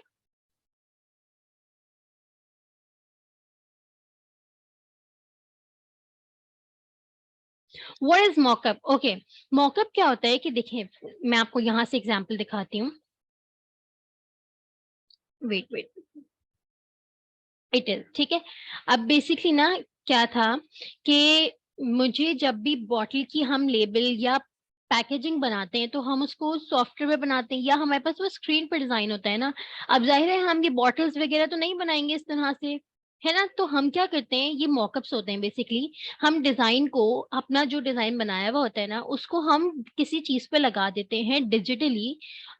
What is mock-up? Okay, mock-up क्या होता है कि देखिए, मैं आपको यहाँ से एग्जांपल दिखाती हूँ। वेट वेट, इट इज ठीक है। अब बेसिकली ना क्या था कि मुझे जब भी बॉटल की हम लेबल या पैकेजिंग बनाते हैं तो हम उसको सॉफ्टवेयर में बनाते हैं, या हमारे पास वो स्क्रीन पर डिजाइन होता है ना। अब जाहिर है हम ये बॉटल्स वगैरह तो नहीं बनाएंगे इस तरह से, है ना, तो हम क्या करते हैं, ये मॉकअप्स होते हैं बेसिकली। हम डिजाइन को, अपना जो डिजाइन बनाया हुआ होता है ना, उसको हम किसी चीज पे लगा देते हैं डिजिटली,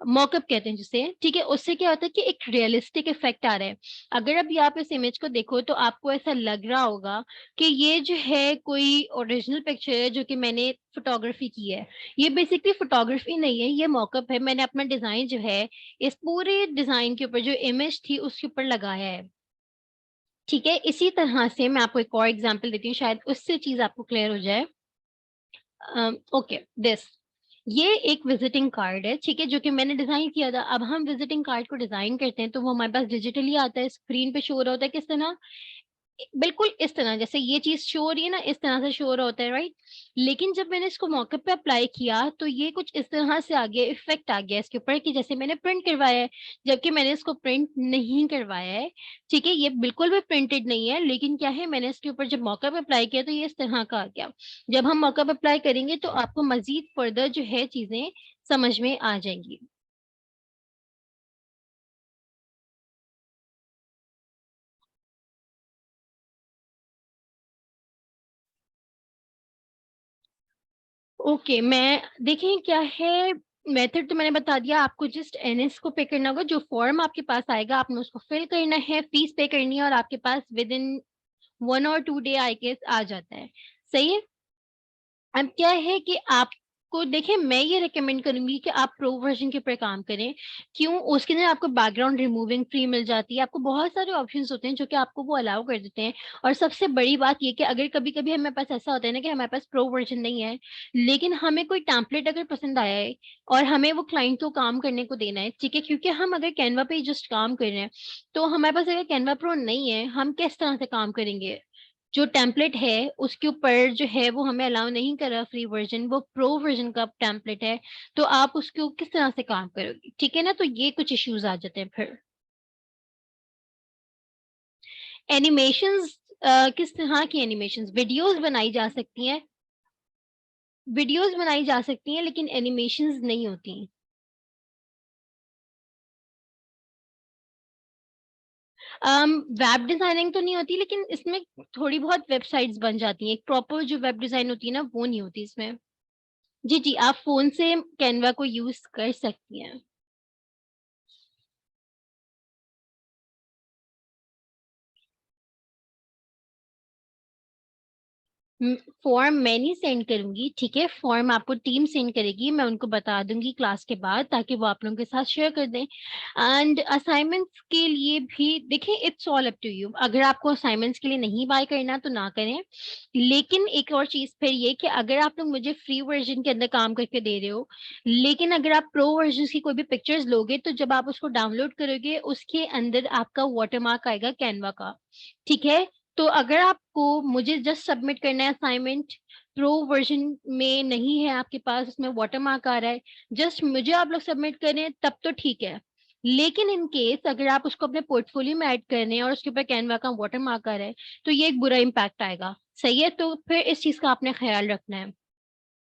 मॉकअप कहते हैं जिसे। ठीक है, उससे क्या होता है कि एक रियलिस्टिक इफेक्ट आ रहा है। अगर अभी आप इस इमेज को देखो तो आपको ऐसा लग रहा होगा कि ये जो है कोई ओरिजिनल पिक्चर है जो कि मैंने फोटोग्राफी की है। ये बेसिकली फोटोग्राफी नहीं है, ये मॉकअप है, मैंने अपना डिजाइन जो है इस पूरे डिजाइन के ऊपर जो इमेज थी उसके ऊपर लगाया है। ठीक है, इसी तरह से मैं आपको एक और एग्जांपल देती हूँ, शायद उससे चीज आपको क्लियर हो जाए। ओके, दिस, ये एक विजिटिंग कार्ड है, ठीक है, जो कि मैंने डिजाइन किया था। अब हम विजिटिंग कार्ड को डिजाइन करते हैं तो वो हमारे पास डिजिटली आता है, स्क्रीन पे शो हो रहा होता है, किस तरह, बिल्कुल इस तरह जैसे ये चीज शो हो रही है ना, इस तरह से शो हो रहा होता है, राइट। लेकिन जब मैंने इसको मॉकअप पे अप्लाई किया तो ये कुछ इस तरह से आ गया, इफेक्ट आ गया इसके ऊपर कि जैसे मैंने प्रिंट करवाया है, जबकि मैंने इसको प्रिंट नहीं करवाया है। ठीक है, ये बिल्कुल भी प्रिंटेड नहीं है, लेकिन क्या है, मैंने इसके ऊपर जब मॉकअप अप्लाई किया तो ये इस तरह का आ गया। जब हम मॉकअप अप्लाई करेंगे तो आपको मजीद फर्दर जो है चीजें समझ में आ जाएंगी। ओके, मैं देखें क्या है, मेथड तो मैंने बता दिया आपको, जस्ट एनएस को पे करना होगा, जो फॉर्म आपके पास आएगा आपने उसको फिल करना है, फीस पे करनी है, और आपके पास विद इन 1 और 2 डे आई गेस आ जाता है। सही है। अब क्या है कि आपको देखें, मैं ये रिकमेंड करूंगी कि आप प्रो वर्जन के ऊपर काम करें। क्यों? उसके अंदर आपको बैकग्राउंड रिमूविंग फ्री मिल जाती है, आपको बहुत सारे ऑप्शंस होते हैं जो कि आपको वो अलाउ कर देते हैं। और सबसे बड़ी बात ये कि अगर कभी कभी हमारे पास ऐसा होता है ना कि हमारे पास प्रो वर्जन नहीं है, लेकिन हमें कोई टेम्पलेट अगर पसंद आया है और हमें वो क्लाइंट को काम करने को देना है, ठीक है, क्योंकि हम अगर कैनवा पे जस्ट काम कर रहे हैं, तो हमारे पास अगर कैनवा प्रो नहीं है, हम किस तरह से काम करेंगे? जो टेम्पलेट है उसके ऊपर जो है वो हमें अलाउ नहीं कर रहा फ्री वर्जन, वो प्रो वर्जन का टेम्पलेट है, तो आप उसको किस तरह से काम करोगे? ठीक है ना, तो ये कुछ इश्यूज आ जाते हैं फिर। एनिमेशंस, किस तरह की एनिमेशंस? वीडियोस बनाई जा सकती हैं, वीडियोस बनाई जा सकती हैं, लेकिन एनिमेशंस नहीं होती। वेब डिजाइनिंग तो नहीं होती, लेकिन इसमें थोड़ी बहुत वेबसाइट्स बन जाती हैं। एक प्रॉपर जो वेब डिजाइन होती है ना, वो नहीं होती इसमें। जी जी, आप फोन से कैनवा को यूज कर सकती हैं। फॉर्म मैं नहीं सेंड करूंगी, ठीक है? फॉर्म आपको टीम सेंड करेगी, मैं उनको बता दूंगी क्लास के बाद, ताकि वो आप लोगों के साथ शेयर कर दें। एंड असाइनमेंट्स के लिए भी देखिए, it's all up to you. अगर आपको असाइनमेंट्स के लिए नहीं बाय करना तो ना करें। लेकिन एक और चीज फिर ये कि अगर आप लोग मुझे फ्री वर्जन के अंदर काम करके दे रहे हो, लेकिन अगर आप प्रो वर्जन की कोई भी पिक्चर्स लोगे, तो जब आप उसको डाउनलोड करोगे, उसके अंदर आपका वाटरमार्क आएगा कैनवा का, ठीक है? तो अगर आपको मुझे जस्ट सबमिट करना है असाइनमेंट, प्रो वर्जन में नहीं है आपके पास, उसमें वाटरमार्क आ रहा है, जस्ट मुझे आप लोग सबमिट करें, तब तो ठीक है। लेकिन इन केस अगर आप उसको अपने पोर्टफोलियो में ऐड कर रहे हैं और उसके ऊपर कैनवा का वाटरमार्क आ रहा है, तो ये एक बुरा इम्पैक्ट आएगा। सही है? तो फिर इस चीज का आपने ख्याल रखना है।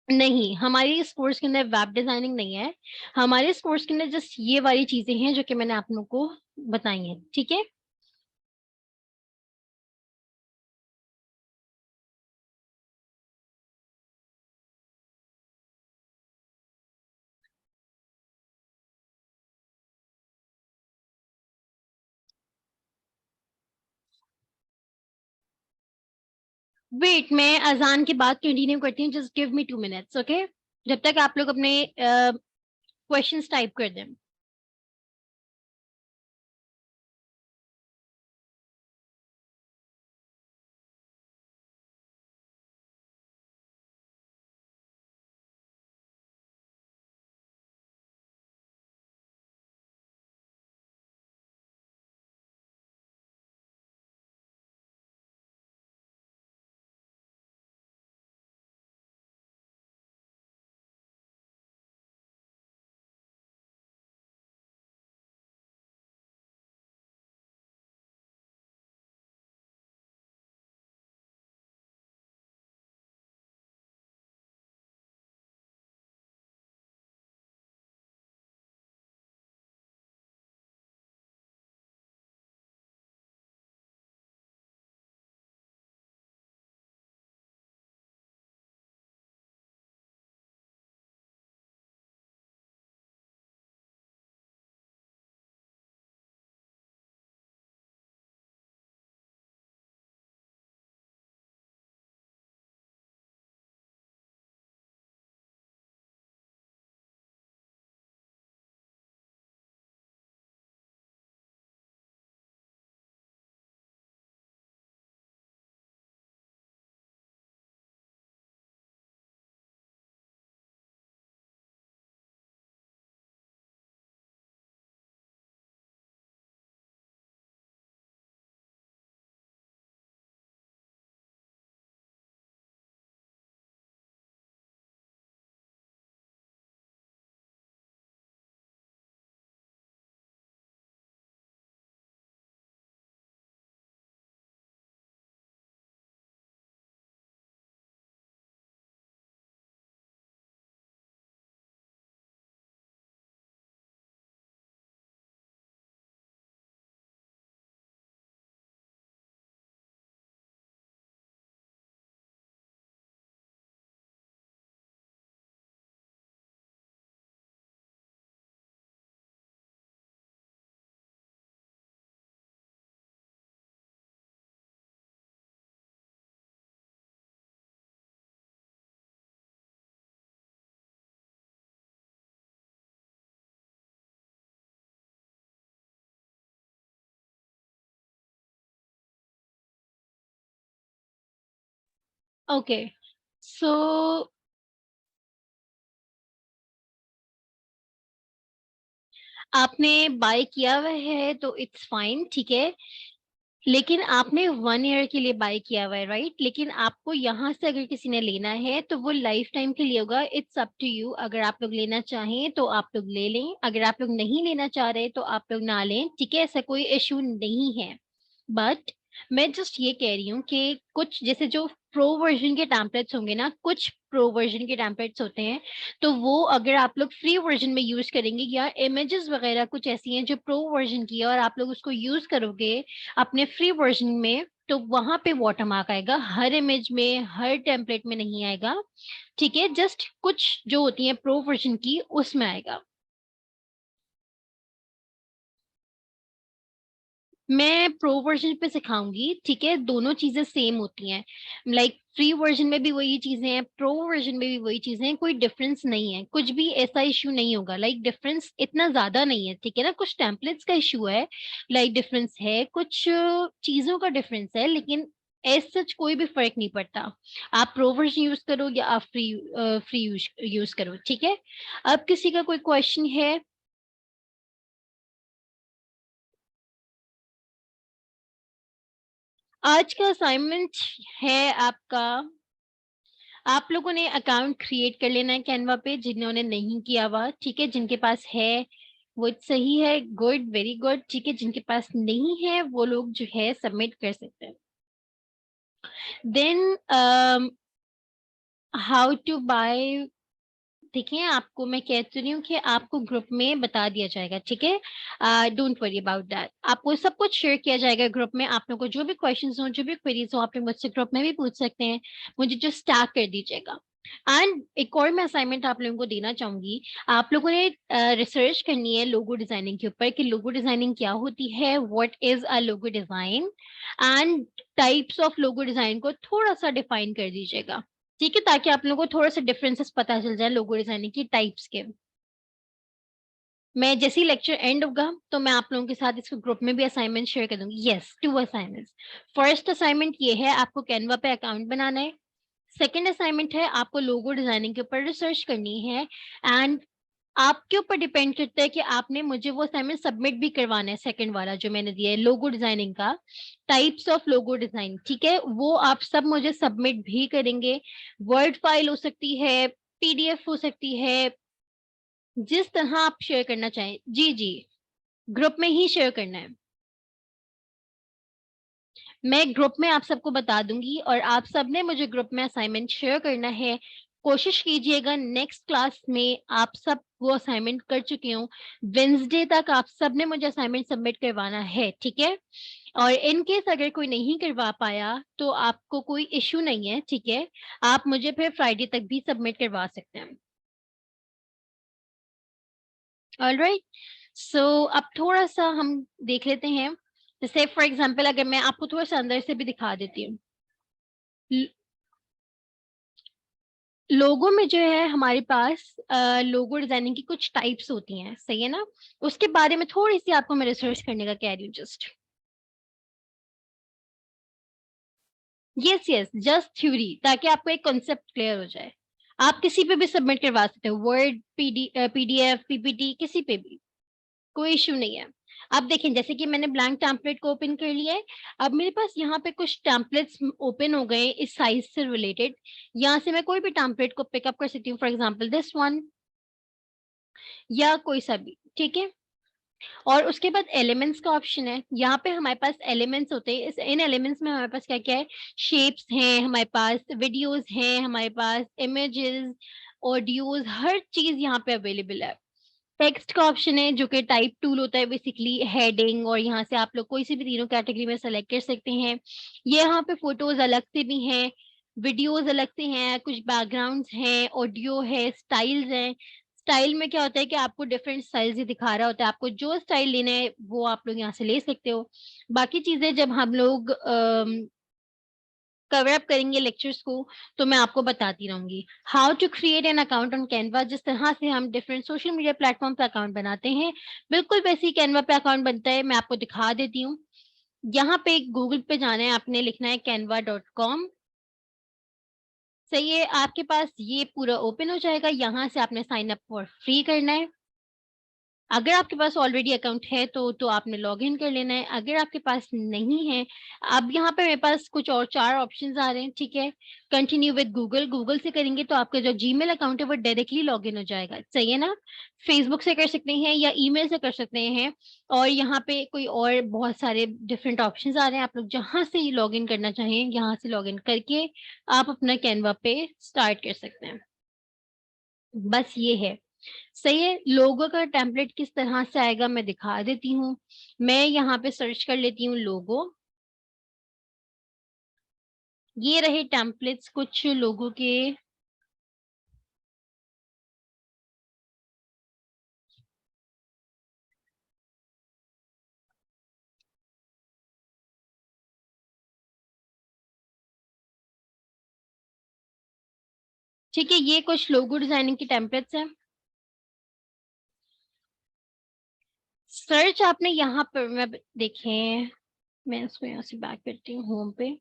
नहीं, हमारी इस कोर्स के अंदर वेब डिजाइनिंग नहीं है। हमारे इस कोर्स के अंदर जस्ट ये वाली चीजें हैं जो कि मैंने आप लोगों को बताई हैं, ठीक है? वेट, मैं अजान के बाद कंटिन्यू करती हूँ, just give me 2 minutes, okay? जब तक आप लोग अपने क्वेश्चंस टाइप कर दें। ओके, सो आपने बाय किया हुआ है तो इट्स फाइन, ठीक है? लेकिन आपने 1 ईयर के लिए बाय किया हुआ है, राइट? लेकिन आपको यहाँ से अगर किसी ने लेना है तो वो लाइफ टाइम के लिए होगा। इट्स अप टू यू, अगर आप लोग लेना चाहें तो आप लोग ले लें, अगर आप लोग नहीं लेना चाह रहे तो आप लोग ना लें, ठीक है? ऐसा कोई इशू नहीं है। बट मैं जस्ट ये कह रही हूँ कि कुछ जैसे जो प्रो वर्जन के टेम्पलेट्स होंगे ना, कुछ प्रो वर्जन के टेम्पलेट्स होते हैं, तो वो अगर आप लोग फ्री वर्जन में यूज करेंगे या इमेजेस वगैरह कुछ ऐसी हैं जो प्रो वर्जन की है और आप लोग उसको यूज करोगे अपने फ्री वर्जन में, तो वहां पे वाटरमार्क आएगा, हर इमेज में हर टेम्पलेट में नहीं आएगा। ठीक है, जस्ट कुछ जो होती है प्रो वर्जन की उसमें आएगा। मैं प्रो वर्जन पे सिखाऊंगी, ठीक है, दोनों चीजें सेम होती हैं। लाइक फ्री वर्जन में भी वही चीजें हैं, प्रो वर्जन में भी वही चीजें हैं, कोई डिफरेंस नहीं है, कुछ भी ऐसा इश्यू नहीं होगा। लाइक डिफरेंस इतना ज्यादा नहीं है, ठीक है ना, कुछ टेम्पलेट्स का इश्यू है, लाइक डिफरेंस है, कुछ चीजों का डिफरेंस है, लेकिन एज सच कोई भी फर्क नहीं पड़ता। आप प्रो वर्जन यूज करो या आप फ्री यूज करो, ठीक है। अब किसी का कोई क्वेश्चन है? आज का असाइनमेंट है आपका, आप लोगों ने अकाउंट क्रिएट कर लेना है कैनवा पे, जिन्होंने नहीं किया हुआ, ठीक है, जिनके पास है वो सही है, गुड, वेरी गुड, ठीक है, जिनके पास नहीं है वो लोग जो है सबमिट कर सकते हैं। देन हाउ टू बाय, देखिए आपको मैं कहती रही हूँ कि आपको ग्रुप में बता दिया जाएगा, ठीक है, डोंट वरी अबाउट दैट, आपको सब कुछ शेयर किया जाएगा ग्रुप में। आप लोगों को जो भी क्वेश्चंस हो, जो भी क्वेरीज हो, आप लोग मुझसे ग्रुप में भी पूछ सकते हैं, मुझे जो स्टार्ट कर दीजिएगा। एंड एक और मैं असाइनमेंट आप लोगों को देना चाहूंगी, आप लोगों ने रिसर्च करनी है लोगो डिजाइनिंग के ऊपर कि लोगो डिजाइनिंग क्या होती है, what is a logo design, and types of logo design को थोड़ा सा डिफाइन कर दीजिएगा, ठीक है, ताकि आप लोगों को थोड़ा सा डिफरेंसेस पता चल जाए लोगो डिजाइनिंग की टाइप्स के। मैं जैसे ही लेक्चर एंड होगा तो मैं आप लोगों के साथ इसको ग्रुप में भी असाइनमेंट शेयर कर दूंगी। Yes, 2 assignments. फर्स्ट असाइनमेंट ये है, आपको कैनवा पे अकाउंट बनाना है। सेकेंड असाइनमेंट है, आपको लोगो डिजाइनिंग के ऊपर रिसर्च करनी है, एंड आपके ऊपर डिपेंड करता है कि आपने मुझे वो असाइनमेंट सबमिट भी करवाना है। सेकंड वाला जो मैंने दिया है लोगो डिजाइनिंग का, टाइप्स ऑफ लोगो डिजाइन, ठीक है, वो आप सब मुझे सबमिट भी करेंगे। वर्ड फाइल हो सकती है, पीडीएफ हो सकती है, जिस तरह आप शेयर करना चाहें। जी जी, ग्रुप में ही शेयर करना है। मैं ग्रुप में आप सबको बता दूंगी और आप सबने मुझे ग्रुप में असाइनमेंट शेयर करना है। कोशिश कीजिएगा नेक्स्ट क्लास में आप सब वो असाइनमेंट कर चुके हो, वेंसडे तक आप सबने मुझे असाइनमेंट सबमिट करवाना है, ठीक है। और इन केस अगर कोई नहीं करवा पाया तो आपको कोई इश्यू नहीं है, ठीक है, आप मुझे फिर फ्राइडे तक भी सबमिट करवा सकते हैं। ऑलराइट, सो अब थोड़ा सा हम देख लेते हैं, जैसे फॉर एग्जांपल अगर मैं आपको थोड़ा सा अंदर से भी दिखा देती हूँ। लोगो में जो है हमारे पास लोगो डिजाइनिंग की कुछ टाइप्स होती हैं, सही है ना, उसके बारे में थोड़ी सी आपको मैं रिसर्च करने का कह रही हूँ just. Yes yes, just theory, ताकि आपको एक कॉन्सेप्ट क्लियर हो जाए। आप किसी पे भी सबमिट करवा सकते हो, वर्ड, पीडीएफ, पीपीटी, किसी पे भी, कोई इश्यू नहीं है। अब देखें, जैसे कि मैंने ब्लैंक टेम्पलेट को ओपन कर लिया है, अब मेरे पास यहाँ पे कुछ टेम्पलेट्स ओपन हो गए इस साइज से रिलेटेड। यहाँ से मैं कोई भी टेम्पलेट को पिकअप कर सकती हूँ, फॉर एग्जाम्पल दिस वन, या कोई सा भी, ठीक है। और उसके बाद एलिमेंट्स का ऑप्शन है, यहाँ पे हमारे पास एलिमेंट्स होते हैं, इस इन एलिमेंट्स में हमारे पास क्या क्या है, शेप्स हैं हमारे पास, वीडियोस हैं हमारे पास, इमेजेस, ऑडियोज, हर चीज यहाँ पे अवेलेबल है। टेक्स्ट का ऑप्शन है जो कि टाइप टूल होता है बेसिकली, हेडिंग, और यहाँ से आप लोग कोई सी भी तीनों कैटेगरी में सेलेक्ट कर सकते हैं। ये यहाँ पे फोटोज अलग से भी हैं, वीडियोस अलग से हैं, कुछ बैकग्राउंड्स हैं, ऑडियो है, स्टाइल्स हैं। स्टाइल में क्या होता है कि आपको डिफरेंट स्टाइल्स ही दिखा रहा होता है, आपको जो स्टाइल लेना है वो आप लोग यहाँ से ले सकते हो। बाकी चीजें जब हम लोग कवर अप करेंगे लेक्चर्स को तो मैं आपको बताती रहूंगी। How to create an account on Canva, जिस तरह से हम डिफरेंट सोशल मीडिया प्लेटफॉर्म पे अकाउंट बनाते हैं, बिल्कुल वैसे ही कैनवा पे अकाउंट बनता है, मैं आपको दिखा देती हूँ। यहाँ पे गूगल पे जाना है, आपने लिखना है canva.com। सही है, आपके पास ये पूरा ओपन हो जाएगा, यहाँ से आपने साइन अप फॉर फ्री करना है। अगर आपके पास ऑलरेडी अकाउंट है तो आपने लॉग इन कर लेना है। अगर आपके पास नहीं है, अब यहाँ पे मेरे पास कुछ और 4 ऑप्शंस आ रहे हैं, ठीक है। कंटिन्यू विद गूगल, गूगल से करेंगे तो आपका जो जीमेल अकाउंट है वो डायरेक्टली लॉग इन हो जाएगा, सही है ना। फेसबुक से कर सकते हैं या ईमेल से कर सकते हैं। और यहाँ पे कोई और बहुत सारे डिफरेंट ऑप्शंस आ रहे हैं, आप लोग जहाँ से लॉग इन करना चाहें यहाँ से लॉग इन करके आप अपना कैनवा पे स्टार्ट कर सकते हैं। बस ये है, सही है। लोगो का टेम्पलेट किस तरह से आएगा मैं दिखा देती हूँ। मैं यहाँ पे सर्च कर लेती हूँ लोगो। ये रहे टेम्पलेट्स कुछ लोगों के। ठीक है, ये कुछ लोगो डिजाइनिंग की टेम्पलेट्स हैं। सर्च आपने यहाँ पर मैं देखें, मैं इसको यहाँ से बैक करती हूँ होम पे।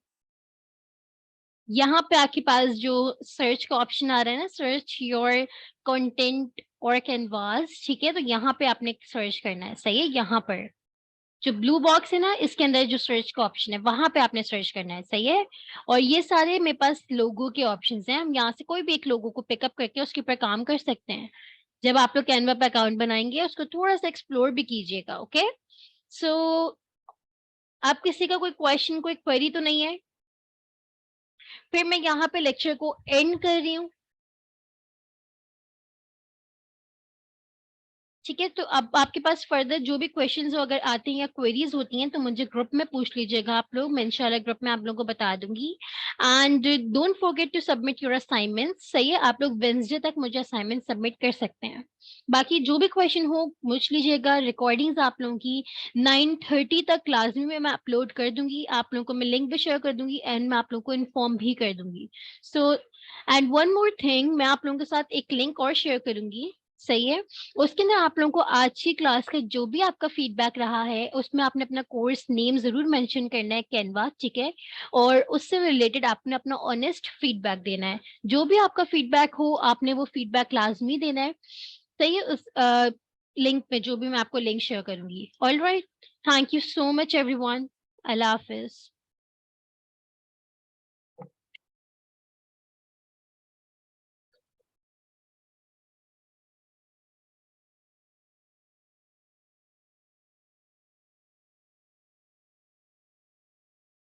यहाँ पे आपके पास जो सर्च का ऑप्शन आ रहा है ना, सर्च योर कंटेंट और कैनवास, ठीक है। तो यहाँ पे आपने सर्च करना है, सही है। यहाँ पर जो ब्लू बॉक्स है ना, इसके अंदर जो सर्च का ऑप्शन है वहां पे आपने सर्च करना है, सही है। और ये सारे मेरे पास लोगो के ऑप्शंस हैं, हम यहाँ से कोई भी एक लोगो को पिकअप करके उसके ऊपर काम कर सकते हैं। जब आप लोग कैनवा पे अकाउंट बनाएंगे उसको थोड़ा सा एक्सप्लोर भी कीजिएगा, ओके। सो आप किसी का कोई क्वेश्चन, कोई क्वेरी तो नहीं है? फिर मैं यहाँ पे लेक्चर को एंड कर रही हूँ, ठीक है। तो अब आपके पास फर्दर जो भी क्वेश्चंस अगर आते हैं या क्वेरीज होती हैं तो मुझे ग्रुप में पूछ लीजिएगा आप लोग, मैं इंशाल्लाह ग्रुप में आप लोगों को बता दूंगी। And don't forget to submit your assignments, सही है। आप लोग वेडनेसडे तक मुझे असाइनमेंट सबमिट कर सकते हैं। बाकी जो भी क्वेश्चन हो पूछ लीजिएगा। रिकॉर्डिंग्स आप लोगों की 9:30 तक लाजमी में मैं अपलोड कर दूंगी, आप लोगों को मैं लिंक भी शेयर कर दूंगी एंड मैं आप लोगों को इन्फॉर्म भी कर दूंगी। So and one more thing, मैं आप लोगों के साथ एक लिंक और शेयर करूंगी, सही है। उसके अंदर आप लोगों को आज की क्लास का जो भी आपका फीडबैक रहा है उसमें आपने अपना कोर्स नेम जरूर मेंशन करना है, कैनवा, ठीक है। और उससे रिलेटेड आपने अपना ऑनेस्ट फीडबैक देना है। जो भी आपका फीडबैक हो आपने वो फीडबैक लाजमी देना है, सही है। उस लिंक में जो भी मैं आपको लिंक शेयर करूंगी। All right, thank you so much everyone. Allah Hafiz.